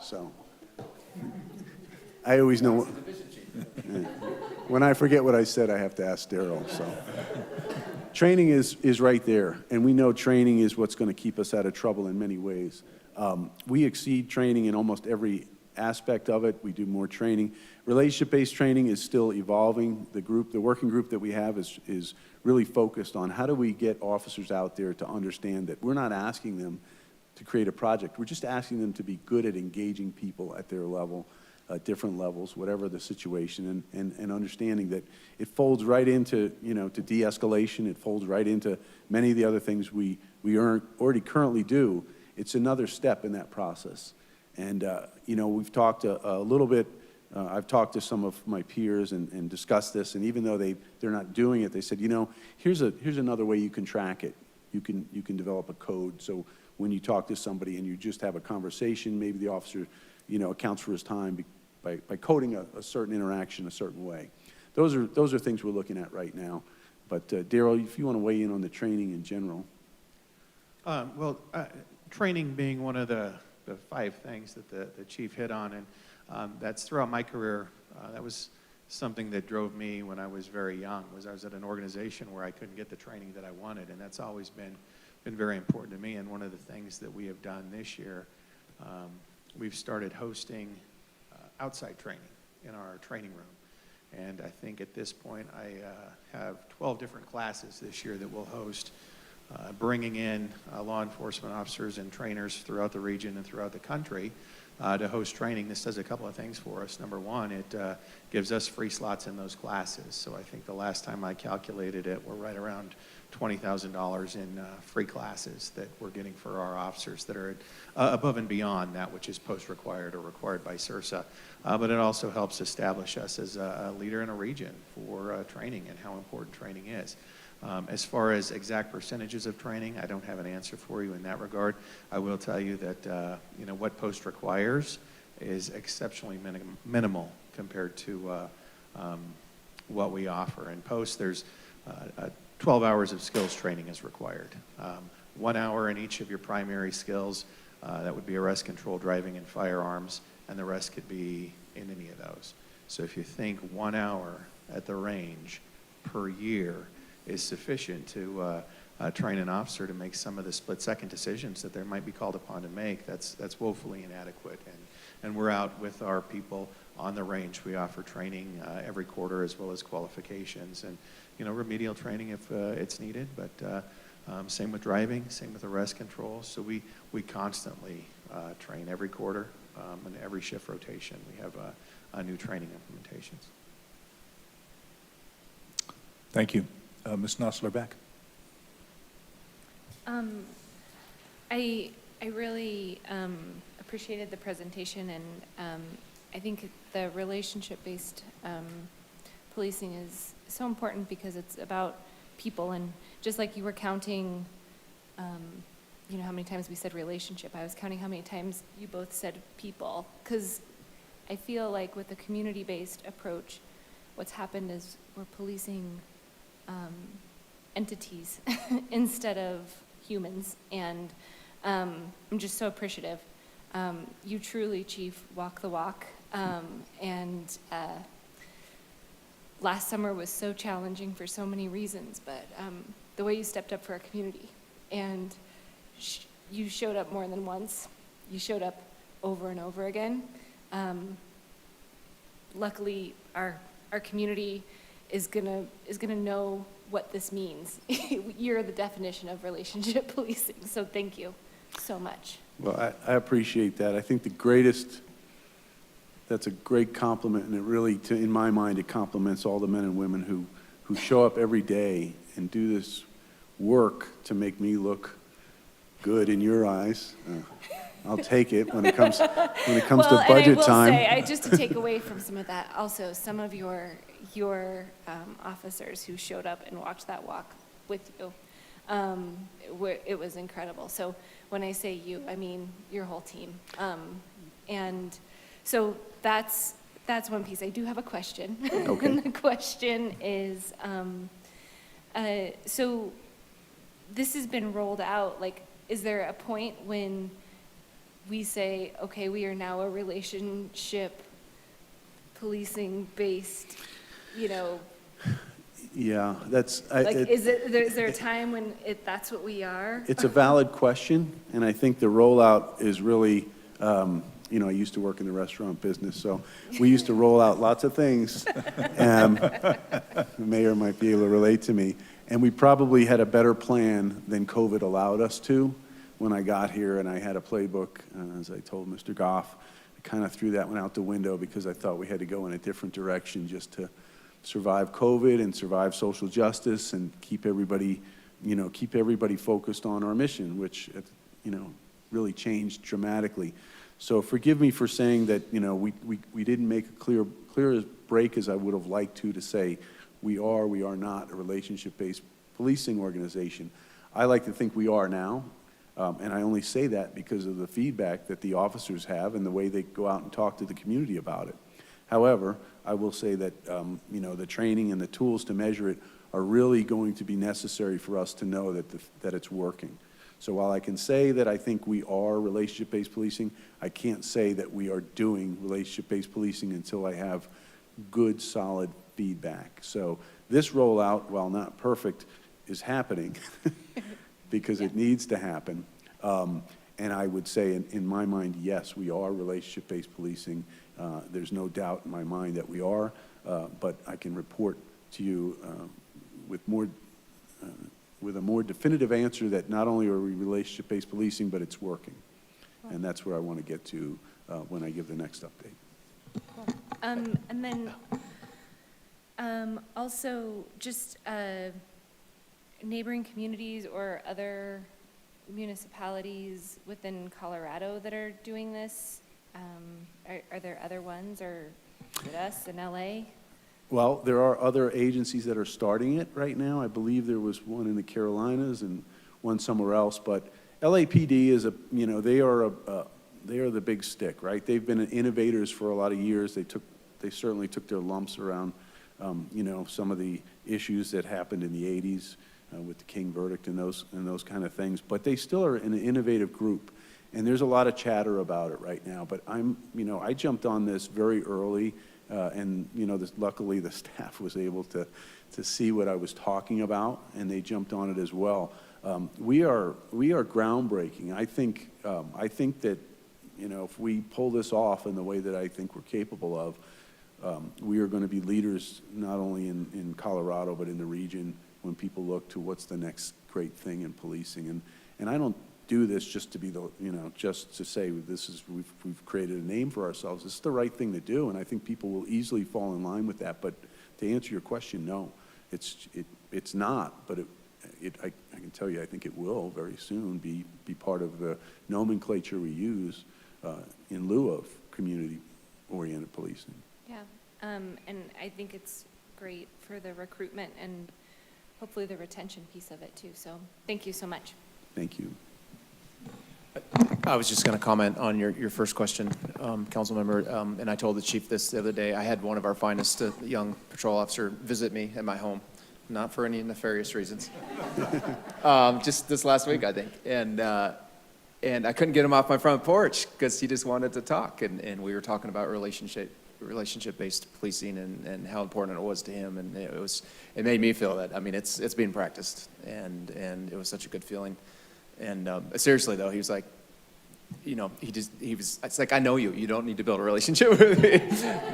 [SPEAKER 13] So, I always know, yeah. When I forget what I said, I have to ask Daryl, so. Training is right there, and we know training is what's going to keep us out of trouble in many ways. We exceed training in almost every aspect of it. We do more training. Relationship-based training is still evolving. The working group that we have is really focused on how do we get officers out there to understand that we're not asking them to create a project. We're just asking them to be good at engaging people at their level, different levels, whatever the situation, and understanding that it folds right into, to de-escalation. It folds right into many of the other things we already currently do. It's another step in that process. And, we've talked a little bit, I've talked to some of my peers and discussed this, and even though they're not doing it, they said, here's another way you can track it. You can develop a code, so when you talk to somebody and you just have a conversation, maybe the officer, accounts for his time by coding a certain interaction a certain way. Those are things we're looking at right now. But Daryl, if you want to weigh in on the training in general.
[SPEAKER 14] Training being one of the 5 things that the chief hit on, and that's throughout my career. That was something that drove me when I was very young. I was at an organization where I couldn't get the training that I wanted, and that's always been very important to me. And one of the things that we have done this year, we've started hosting outside training in our training room. And I think at this point I have 12 different classes this year that we'll host, bringing in law enforcement officers and trainers throughout the region and throughout the country to host training. This does a couple of things for us. Number one, it gives us free slots in those classes. So I think the last time I calculated it, we're right around $20,000 in free classes that we're getting for our officers that are above and beyond that which is post-required or required by CIRSA. But it also helps establish us as a leader in a region for training and how important training is. As far as exact percentages of training, I don't have an answer for you in that regard. I will tell you that what post requires is exceptionally minimal compared to what we offer. In post, there's 12 hours of skills training is required. 1 hour in each of your primary skills. That would be arrest, control, driving, and firearms, and the rest could be in any of those. So if you think 1 hour at the range per year is sufficient to train an officer to make some of the split-second decisions that they might be called upon to make, that's woefully inadequate. And we're out with our people on the range. We offer training every quarter as well as qualifications and remedial training if it's needed, but same with driving, same with arrest control. So we constantly train every quarter and every shift rotation. We have new training implementations.
[SPEAKER 2] Thank you. Ms. Nosler-Beck.
[SPEAKER 12] I really appreciated the presentation, and I think the relationship-based policing is so important because it's about people. And just like you were counting, how many times we said relationship, I was counting how many times you both said people, because I feel like with the community-based approach, what's happened is we're policing entities instead of humans, and I'm just so appreciative. You truly, Chief, walk the walk, and last summer was so challenging for so many reasons, but the way you stepped up for our community, and you showed up more than once. You showed up over and over again. Luckily, our community is gonna know what this means. You're the definition of relationship policing, so thank you so much.
[SPEAKER 13] Well, I appreciate that. I think that's a great compliment, and it really, in my mind, it compliments all the men and women who show up every day and do this work to make me look good in your eyes. I'll take it when it comes to budget time.
[SPEAKER 12] Well, and I will say, just to take away from some of that, also some of your officers who showed up and walked that walk with you, It was incredible. So when I say you, I mean your whole team. And so that's one piece. I do have a question.
[SPEAKER 13] Okay.
[SPEAKER 12] And the question is, so this has been rolled out, like, is there a point when we say, okay, we are now a relationship policing based, you know,
[SPEAKER 13] Yeah, that's,
[SPEAKER 12] like, is there a time when that's what we are?
[SPEAKER 13] it's a valid question, and I think the rollout is really, you know, I used to work in the restaurant business, so we used to roll out lots of things. The mayor might be able to relate to me. And we probably had a better plan than COVID allowed us to when I got here, and I had a playbook, as I told Mr. Goff. I kind of threw that one out the window because I thought we had to go in a different direction just to survive COVID and survive social justice and keep everybody, you know, keep everybody focused on our mission, which, you know, really changed dramatically. So forgive me for saying that, you know, we didn't make a clear break as I would have liked to say we are not a relationship-based policing organization. I like to think we are now, and I only say that because of the feedback that the officers have and the way they go out and talk to the community about it. However, I will say that, you know, the training and the tools to measure it are really going to be necessary for us to know that it's working. So while I can say that I think we are relationship-based policing, I can't say that we are doing relationship-based policing until I have good, solid feedback. So this rollout, while not perfect, is happening because it needs to happen. And I would say, in my mind, yes, we are relationship-based policing. There's no doubt in my mind that we are, but I can report to you with a more definitive answer that not only are we relationship-based policing, but it's working. And that's where I want to get to when I give the next update.
[SPEAKER 12] Cool. And then also just neighboring communities or other municipalities within Colorado that are doing this. Are there other ones, or is it us in LA?
[SPEAKER 13] Well, there are other agencies that are starting it right now. I believe there was one in the Carolinas and one somewhere else, but LAPD is you know, they are the big stick, right? They've been innovators for a lot of years. They certainly took their lumps around, you know, some of the issues that happened in the 80s with the King verdict and those kind of things. But they still are an innovative group, and there's a lot of chatter about it right now. But you know, I jumped on this very early, and you know, luckily the staff was able to see what I was talking about, and they jumped on it as well. We are groundbreaking. I think that, you know, if we pull this off in the way that I think we're capable of, we are going to be leaders not only in Colorado but in the region when people look to what's the next great thing in policing. And I don't do this just to be just to say we've created a name for ourselves. This is the right thing to do, and I think people will easily fall in line with that. But to answer your question, no, it's not. But I can tell you, I think it will very soon be part of the nomenclature we use in lieu of community-oriented policing.
[SPEAKER 12] Yeah, and I think it's great for the recruitment and hopefully the retention piece of it too. So thank you so much.
[SPEAKER 13] Thank you.
[SPEAKER 5] I was just going to comment on your first question, council member, and I told the chief this the other day. I had one of our finest young patrol officer visit me at my home, not for any nefarious reasons, just this last week, I think, and I couldn't get him off my front porch because he just wanted to talk, and we were talking about relationship-based policing and how important it was to him, and it made me feel that, I mean, it's being practiced, and it was such a good feeling. And seriously though, he was like, you know, it's like, I know you don't need to build a relationship with me,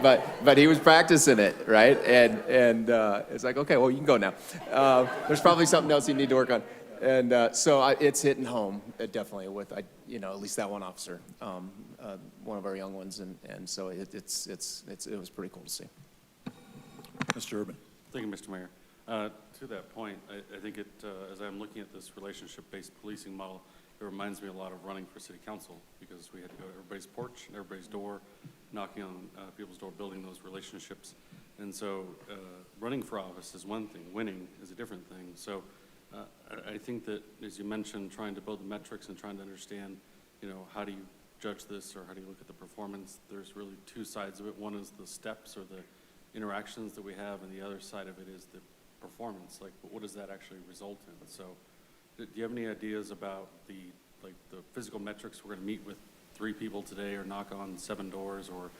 [SPEAKER 5] but he was practicing it, right? And it's like, okay, well, you can go now. There's probably something else you need to work on. And so it's hitting home, definitely, with, you know, at least that one officer, one of our young ones, and so it was pretty cool to see.
[SPEAKER 2] Mr. Urban.
[SPEAKER 10] Thank you, Mr. Mayor. To that point, I think as I'm looking at this relationship-based policing model, it reminds me a lot of running for city council, because we had to go to everybody's porch and everybody's door, knocking on people's door, building those relationships. And so running for office is one thing, winning is a different thing. So I think that, as you mentioned, trying to build the metrics and trying to understand, how do you judge this or how do you look at the performance, there's really two sides of it. One is the steps or the interactions that we have, and the other side of it is the performance. Like, what does that actually result in? So, do you have any ideas about the physical metrics? We're going to meet with 3 people today, or knock on 7 doors, or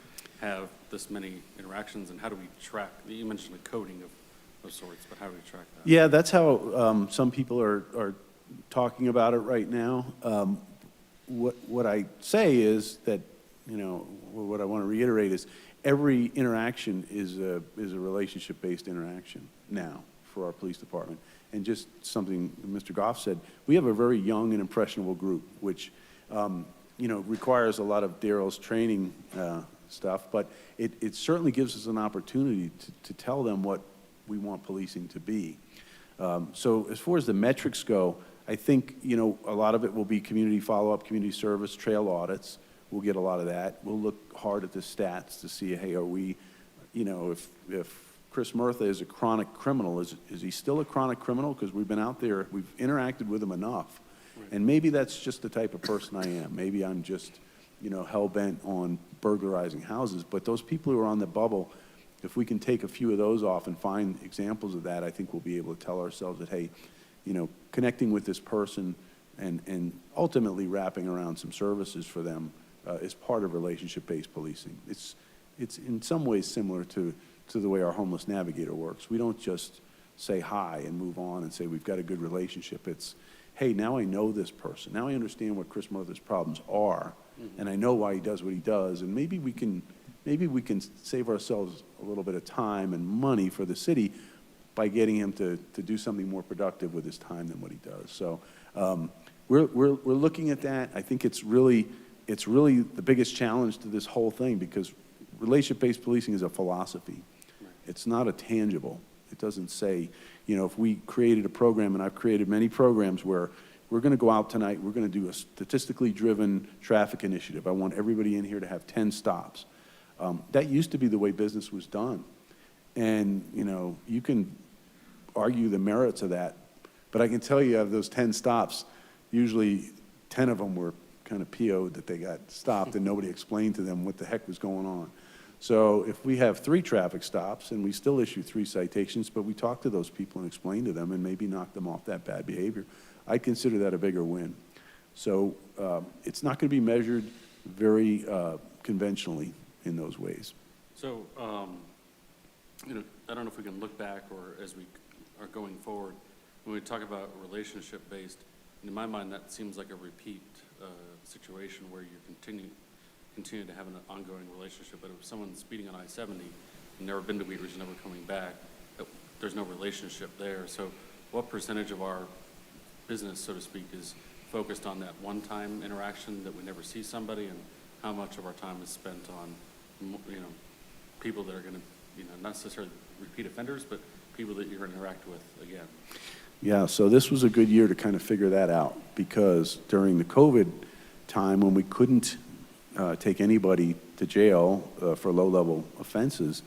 [SPEAKER 10] have this many interactions, and how do we track? You mentioned the coding of sorts, but how do we track that?
[SPEAKER 13] Yeah, that's how some people are talking about it right now. What I say is that, what I want to reiterate is every interaction is a relationship-based interaction now for our police department. And just something Mr. Goff said, we have a very young and impressionable group, which, requires a lot of Daryl's training stuff, but it certainly gives us an opportunity to tell them what we want policing to be. So as far as the metrics go, I think, a lot of it will be community follow-up, community service, trail audits. We'll get a lot of that. We'll look hard at the stats to see, hey, are we, if Chris Murtha is a chronic criminal, is he still a chronic criminal? Because we've been out there, we've interacted with him enough. Right. And maybe that's just the type of person I am. Maybe I'm just, hell-bent on burglarizing houses. But those people who are on the bubble, if we can take a few of those off and find examples of that, I think we'll be able to tell ourselves that, hey, connecting with this person and ultimately wrapping around some services for them is part of relationship-based policing. It's in some ways similar to the way our homeless navigator works. We don't just say hi and move on and say we've got a good relationship. It's, hey, now I know this person. Now I understand what Chris Murtha's problems are, and I know why he does what he does, and maybe we can save ourselves a little bit of time and money for the city by getting him to do something more productive with his time than what he does. So we're looking at that. I think it's really the biggest challenge to this whole thing, because relationship-based policing is a philosophy. It's not a tangible. It doesn't say, if we created a program, and I've created many programs where we're going to go out tonight, we're going to do a statistically driven traffic initiative. I want everybody in here to have 10 stops. That used to be the way business was done. And, you can argue the merits of that, but I can tell you of those 10 stops, usually 10 of them were kind of PO'd that they got stopped and nobody explained to them what the heck was going on. So if we have 3 traffic stops and we still issue 3 citations, but we talk to those people and explain to them and maybe knock them off that bad behavior, I consider that a bigger win. So it's not going to be measured very conventionally in those ways.
[SPEAKER 10] So, I don't know if we can look back or as we are going forward, when we talk about relationship-based, in my mind, that seems like a repeat situation where you continue to have an ongoing relationship. But if someone's speeding on I-70 and never been to Wheat Ridge, never coming back, there's no relationship there. So what percentage of our business, so to speak, is focused on that one-time interaction that we never see somebody, and how much of our time is spent on, people that are going to, not necessarily repeat offenders, but people that you're going to interact with again?
[SPEAKER 13] Yeah, so this was a good year to kind of figure that out, because during the COVID time when we couldn't take anybody to jail for low-level offenses,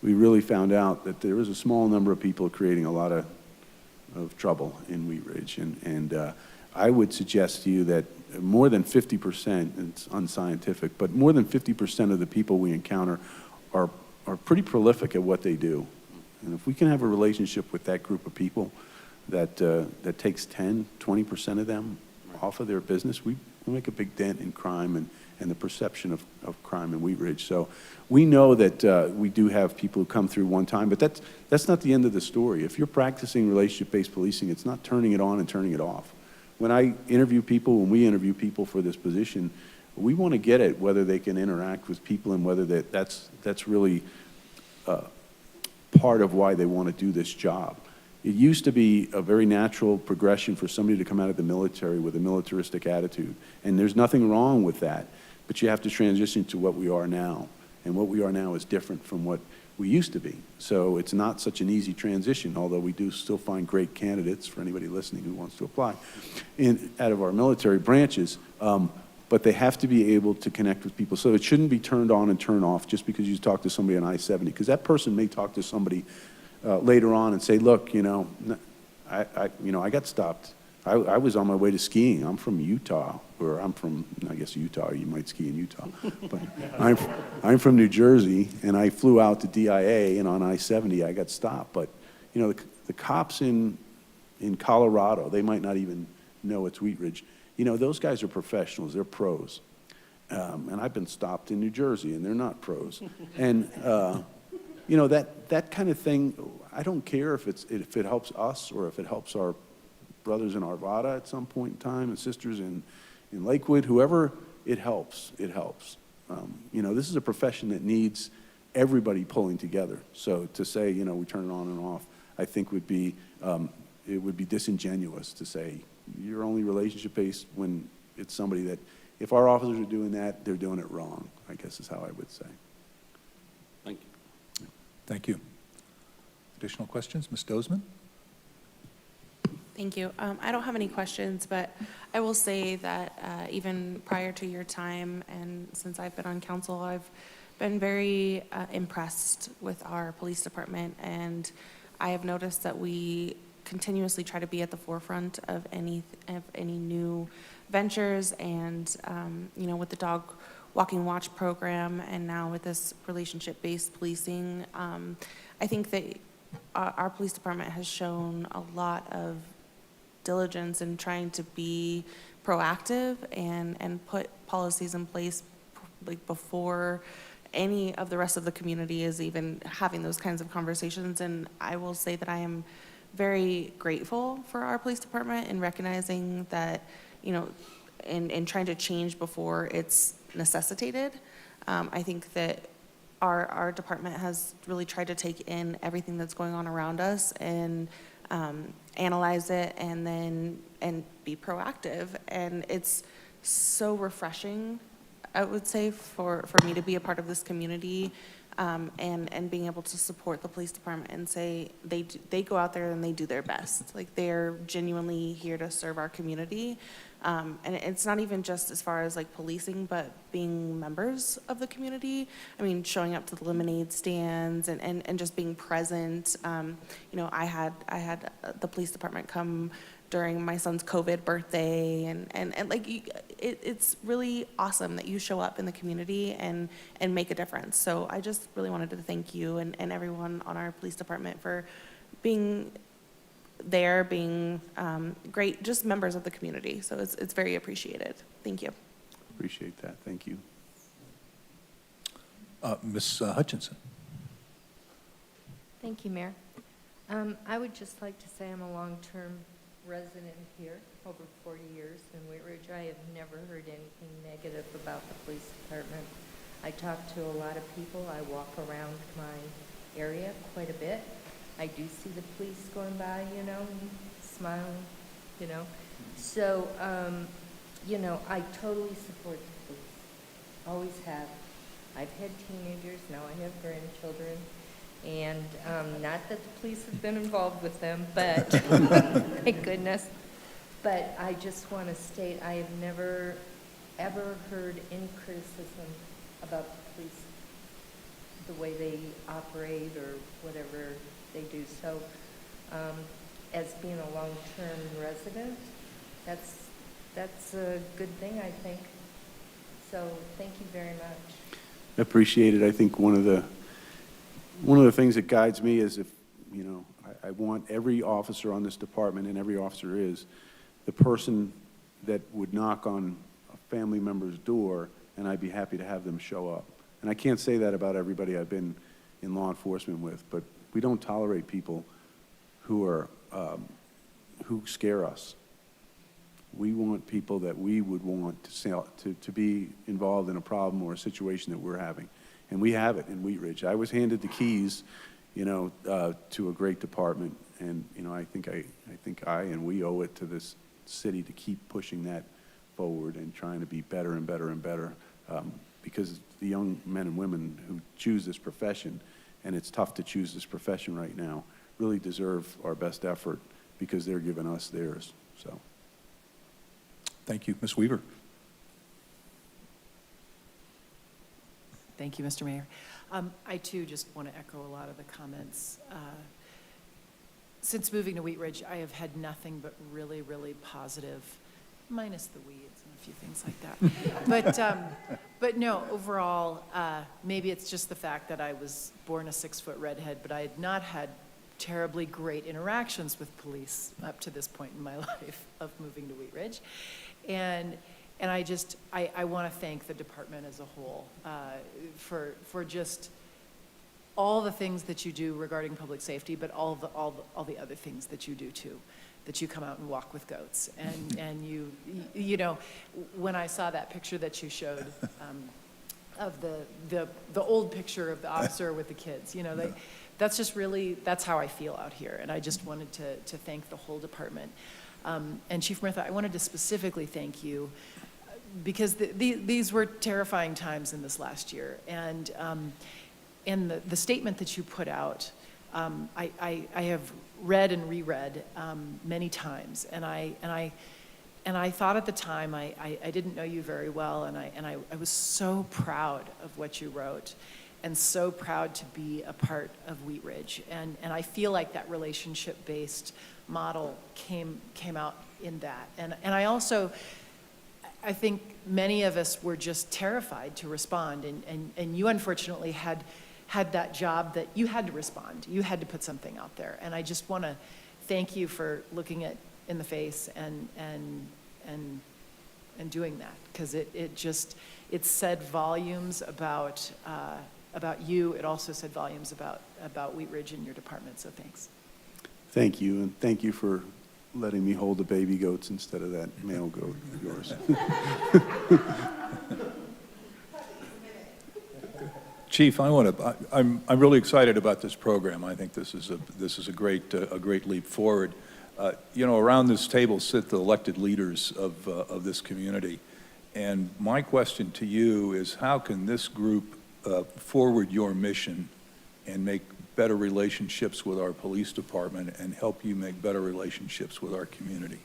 [SPEAKER 13] we really found out that there was a small number of people creating a lot of trouble in Wheat Ridge. And I would suggest to you that more than 50%, it's unscientific, but more than 50% of the people we encounter are pretty prolific at what they do. And if we can have a relationship with that group of people that takes 10, 20% of them off of their business, we make a big dent in crime and the perception of crime in Wheat Ridge. So we know that we do have people who come through one time, but that's not the end of the story. If you're practicing relationship-based policing, it's not turning it on and turning it off. When we interview people for this position, we want to get at whether they can interact with people and whether that's really part of why they want to do this job. It used to be a very natural progression for somebody to come out of the military with a militaristic attitude, and there's nothing wrong with that, but you have to transition to what we are now, and what we are now is different from what we used to be. So it's not such an easy transition, although we do still find great candidates for anybody listening who wants to apply out of our military branches, but they have to be able to connect with people. So it shouldn't be turned on and turned off just because you talk to somebody on I-70, because that person may talk to somebody later on and say, look, I got stopped. I was on my way to skiing. I'm from Utah, or I'm from, I guess Utah, you might ski in Utah. But I'm from New Jersey, and I flew out to DIA, and on I-70 I got stopped. But, the cops in Colorado, they might not even know it's Wheat Ridge. Those guys are professionals. They're pros. And I've been stopped in New Jersey, and they're not pros. And, that kind of thing, I don't care if it helps us or if it helps our brothers in Arvada at some point in time and sisters in Lakewood, whoever it helps, it helps. This is a profession that needs everybody pulling together. So to say, we turn it on and off, I think it would be disingenuous to say you're only relationship-based when it's somebody that, if our officers are doing that, they're doing it wrong, I guess is how I would say.
[SPEAKER 10] Thank you.
[SPEAKER 2] Thank you. Additional questions? Ms. Dozeman?
[SPEAKER 8] Thank you. I don't have any questions, but I will say that even prior to your time and since I've been on council, I've been very impressed with our police department, and I have noticed that we continuously try to be at the forefront of any new ventures, and with the dog walking watch program, and now with this relationship-based policing, I think that our police department has shown a lot of diligence in trying to be proactive and put policies in place before any of the rest of the community is even having those kinds of conversations. And I will say that I am very grateful for our police department in recognizing that, in trying to change before it's necessitated. I think that our department has really tried to take in everything that's going on around us and analyze it and be proactive. And it's so refreshing, I would say, for me to be a part of this community, and being able to support the police department and say they go out there and they do their best. Like, they're genuinely here to serve our community. And it's not even just as far as like policing, but being members of the community. I mean, showing up to the lemonade stands and just being present. I had the police department come during my son's COVID birthday, and like, it's really awesome that you show up in the community and make a difference. So I just really wanted to thank you and everyone on our police department for being there, being great, just members of the community. So it's very appreciated. Thank you.
[SPEAKER 13] Appreciate that. Thank you.
[SPEAKER 2] Ms. Hutchinson?
[SPEAKER 11] Thank you, Mayor. I would just like to say I'm a long-term resident here, over 40 years in Wheat Ridge. I have never heard anything negative about the police department. I talk to a lot of people. I walk around my area quite a bit. I do see the police going by, and smiling, So, I totally support the police. Always have. I've had teenagers, now I have grandchildren. And not that the police have been involved with them, but thank goodness. But I just want to state, I have never, ever heard any criticism about the police, the way they operate or whatever they do. So as being a long-term resident, that's a good thing, I think. So thank you very much.
[SPEAKER 13] I appreciate it. I think one of the things that guides me is if, I want every officer on this department, and every officer is the person that would knock on a family member's door, and I'd be happy to have them show up. And I can't say that about everybody I've been in law enforcement with, but we don't tolerate people who scare us. We want people that we would want to be involved in a problem or a situation that we're having. And we have it in Wheat Ridge. I was handed the keys, to a great department, and I think I and we owe it to this city to keep pushing that forward and trying to be better and better and better, because the young men and women who choose this profession, and it's tough to choose this profession right now, really deserve our best effort because they're giving us theirs. So,
[SPEAKER 2] Thank you. Ms. Weaver?
[SPEAKER 6] Thank you, Mr. Mayor. I, too, just want to echo a lot of the comments. since moving to Wheat Ridge, I have had nothing but really, really positive, minus the weeds and a few things like that. But no, overall, maybe it's just the fact that I was born a 6-foot redhead, but I had not had terribly great interactions with police up to this point in my life of moving to Wheat Ridge. And I want to thank the department as a whole for just all the things that you do regarding public safety, but all the other things that you do too, that you come out and walk with goats. And you know, when I saw that picture that you showed of the old picture of the officer with the kids, you know, that's just really, that's how I feel out here. And I just wanted to thank the whole department. And Chief Murtha, I wanted to specifically thank you because these were terrifying times in this last year. And the statement that you put out, I have read and reread many times, and I thought at the time I didn't know you very well, and I was so proud of what you wrote, and so proud to be a part of Wheat Ridge, and I feel like that relationship-based model came out in that, and I think many of us were just terrified to respond, and you unfortunately had that job that you had to respond. You had to put something out there. And I just want to thank you for looking it in the face and doing that, because it said volumes about you. It also said volumes about Wheat Ridge and your department, so thanks.
[SPEAKER 13] Thank you, and thank you for letting me hold the baby goats instead of that male goat of yours.
[SPEAKER 2] Chief, I'm really excited about this program. I think this is a great leap forward. You know, around this table sit the elected leaders of this community, and my question to you is, how can this group forward your mission and make better relationships with our police department and help you make better relationships with our community?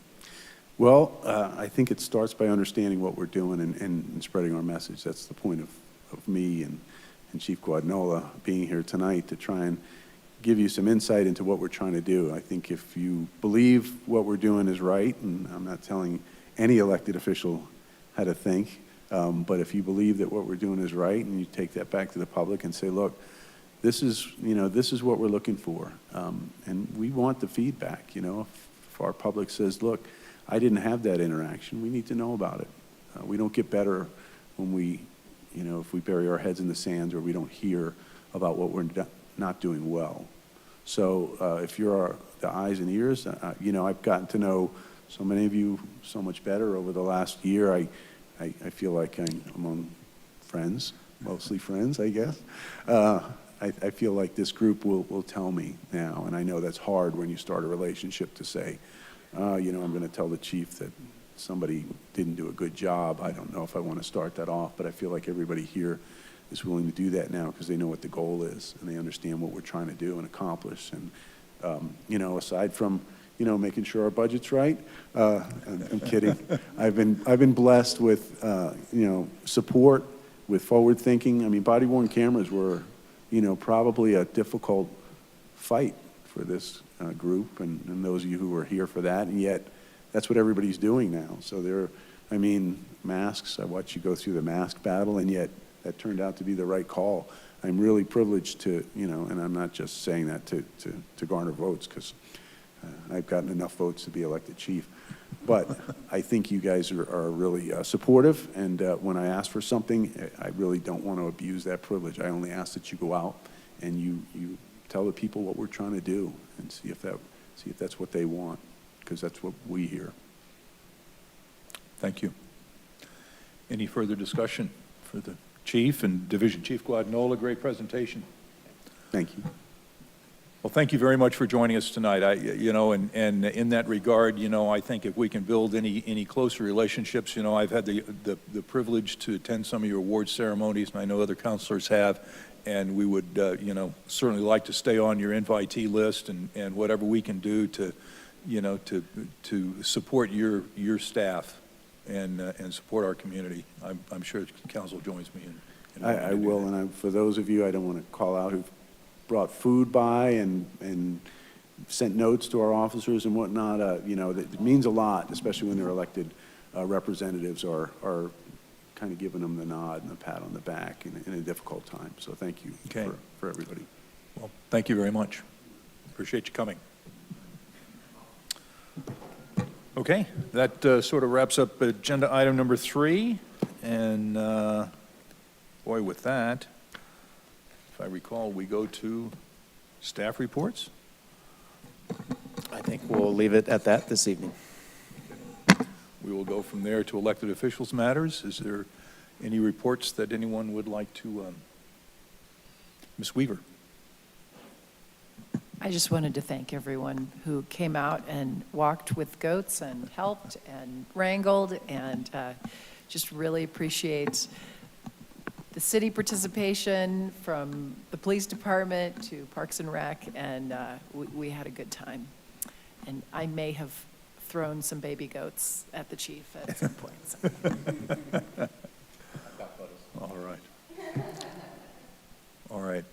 [SPEAKER 13] Well, I think it starts by understanding what we're doing and spreading our message. That's the point of me and Chief Guadagnola being here tonight, to try and give you some insight into what we're trying to do. I think if you believe what we're doing is right, and I'm not telling any elected official how to think, but if you believe that what we're doing is right, and you take that back to the public and say, look, this is what we're looking for, and we want the feedback. You know, if our public says, look, I didn't have that interaction, we need to know about it. We don't get better when if we bury our heads in the sand or we don't hear about what we're not doing well. So if you're the eyes and ears, I've gotten to know so many of you so much better over the last year. I feel like I'm among friends, mostly friends, I guess. I feel like this group will tell me now, and I know that's hard when you start a relationship to say, I'm going to tell the chief that somebody didn't do a good job. I don't know if I want to start that off, but I feel like everybody here is willing to do that now because they know what the goal is and they understand what we're trying to do and accomplish. And, aside from, making sure our budget's right, I'm kidding. I've been blessed with, support, with forward thinking. I mean, body-worn cameras were, probably a difficult fight for this group and those of you who were here for that, and yet that's what everybody's doing now. So masks, I watched you go through the mask battle, and yet that turned out to be the right call. I'm really privileged to, and I'm not just saying that to garner votes, because I've gotten enough votes to be elected chief. But I think you guys are really supportive, and when I ask for something, I really don't want to abuse that privilege. I only ask that you go out and you tell the people what we're trying to do and see if that's what they want, because that's what we hear.
[SPEAKER 2] Thank you. Any further discussion for the chief and Division Chief Guadagnola? Great presentation.
[SPEAKER 13] Thank you.
[SPEAKER 2] Well, thank you very much for joining us tonight. And in that regard, I think if we can build any closer relationships, I've had the privilege to attend some of your award ceremonies, and I know other counselors have, and we would, certainly like to stay on your invitee list and whatever we can do to support your staff and support our community. I'm sure council joins me in
[SPEAKER 13] I will, and for those of you I don't want to call out who've brought food by and sent notes to our officers and whatnot. You know, it means a lot, especially when their elected representatives are kind of giving them the nod and the pat on the back in a difficult time. So thank you for everybody.
[SPEAKER 2] Well, thank you very much. Appreciate you coming. Okay, that sort of wraps up agenda item number 3. And boy, with that, if I recall, we go to staff reports.
[SPEAKER 15] I think we'll leave it at that this evening.
[SPEAKER 2] We will go from there to elected officials matters. Is there any reports that anyone would like to? Ms. Weaver.
[SPEAKER 6] I just wanted to thank everyone who came out and walked with goats and helped and wrangled, and just really appreciate the city participation from the police department to Parks and Rec, and we had a good time. And I may have thrown some baby goats at the chief at some point. So.
[SPEAKER 2] All right. All right.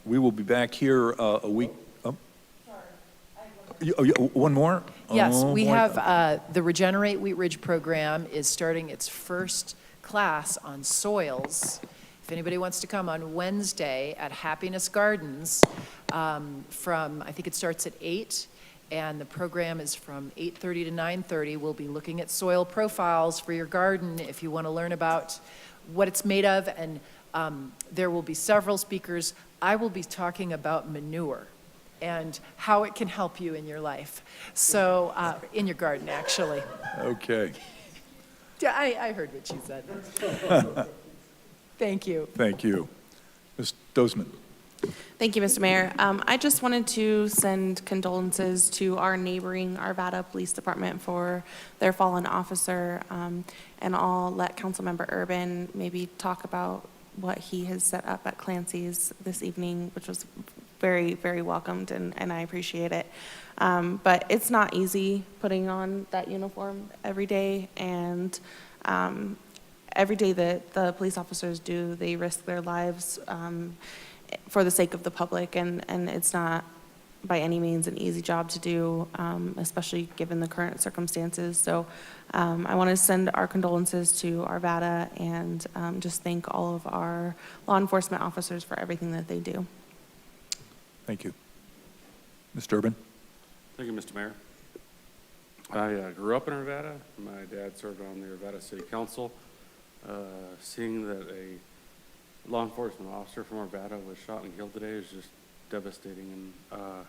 [SPEAKER 2] We will be back here a week. Oh. One more?
[SPEAKER 6] Yes,
[SPEAKER 2] Oh,
[SPEAKER 6] we
[SPEAKER 2] boy.
[SPEAKER 6] have the Regenerate Wheat Ridge program is starting its first class on soils. If anybody wants to come on Wednesday at Happiness Gardens from, I think it starts at 8, and the program is from 8:30 to 9:30. We'll be looking at soil profiles for your garden if you want to learn about what it's made of, and there will be several speakers. I will be talking about manure and how it can help you in your life. So, in your garden, actually.
[SPEAKER 2] Okay.
[SPEAKER 6] Yeah, I heard what she said. Thank you.
[SPEAKER 2] Thank you. Ms. Dozman.
[SPEAKER 8] Thank you, Mr. Mayor. I just wanted to send condolences to our neighboring Arvada Police Department for their fallen officer, and I'll let Councilmember Urban maybe talk about what he has set up at Clancy's this evening, which was very, very welcomed, and I appreciate it. But it's not easy putting on that uniform every day, and every day that the police officers do, they risk their lives for the sake of the public, and it's not by any means an easy job to do, especially given the current circumstances. So I want to send our condolences to Arvada and just thank all of our law enforcement officers for everything that they do.
[SPEAKER 2] Thank you. Mr. Urban.
[SPEAKER 10] Thank you, Mr. Mayor. I grew up in Arvada. My dad served on the Arvada City Council. Seeing that a law enforcement officer from Arvada was shot and killed today is just devastating. And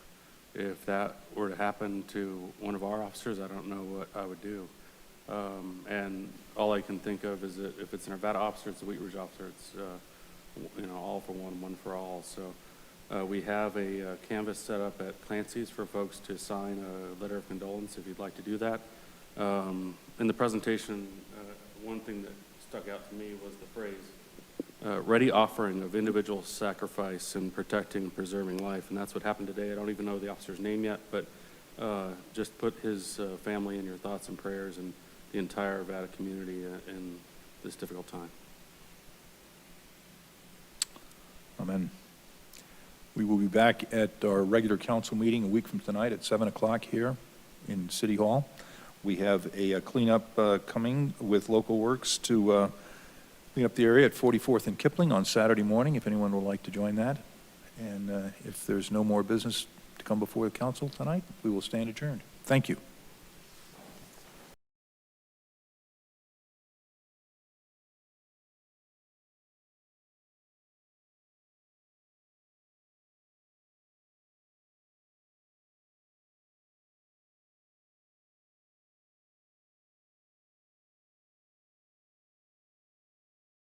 [SPEAKER 10] if that were to happen to one of our officers, I don't know what I would do. And all I can think of is that if it's an Arvada officer, it's a Wheat Ridge officer. It's all for one, one for all. So we have a canvas set up at Clancy's for folks to sign a letter of condolence if you'd like to do that. In the presentation, one thing that stuck out to me was the phrase, ready offering of individual sacrifice in protecting and preserving life. And that's what happened today. I don't even know the officer's name yet, but just put his family in your thoughts and prayers, and the entire Arvada community in this difficult time.
[SPEAKER 2] Amen. We will be back at our regular council meeting a week from tonight at 7 o'clock here in City Hall. We have a cleanup coming with Local Works to clean up the area at 44th and Kipling on Saturday morning, if anyone would like to join that. And if there's no more business to come before the council tonight, we will stand adjourned. Thank you.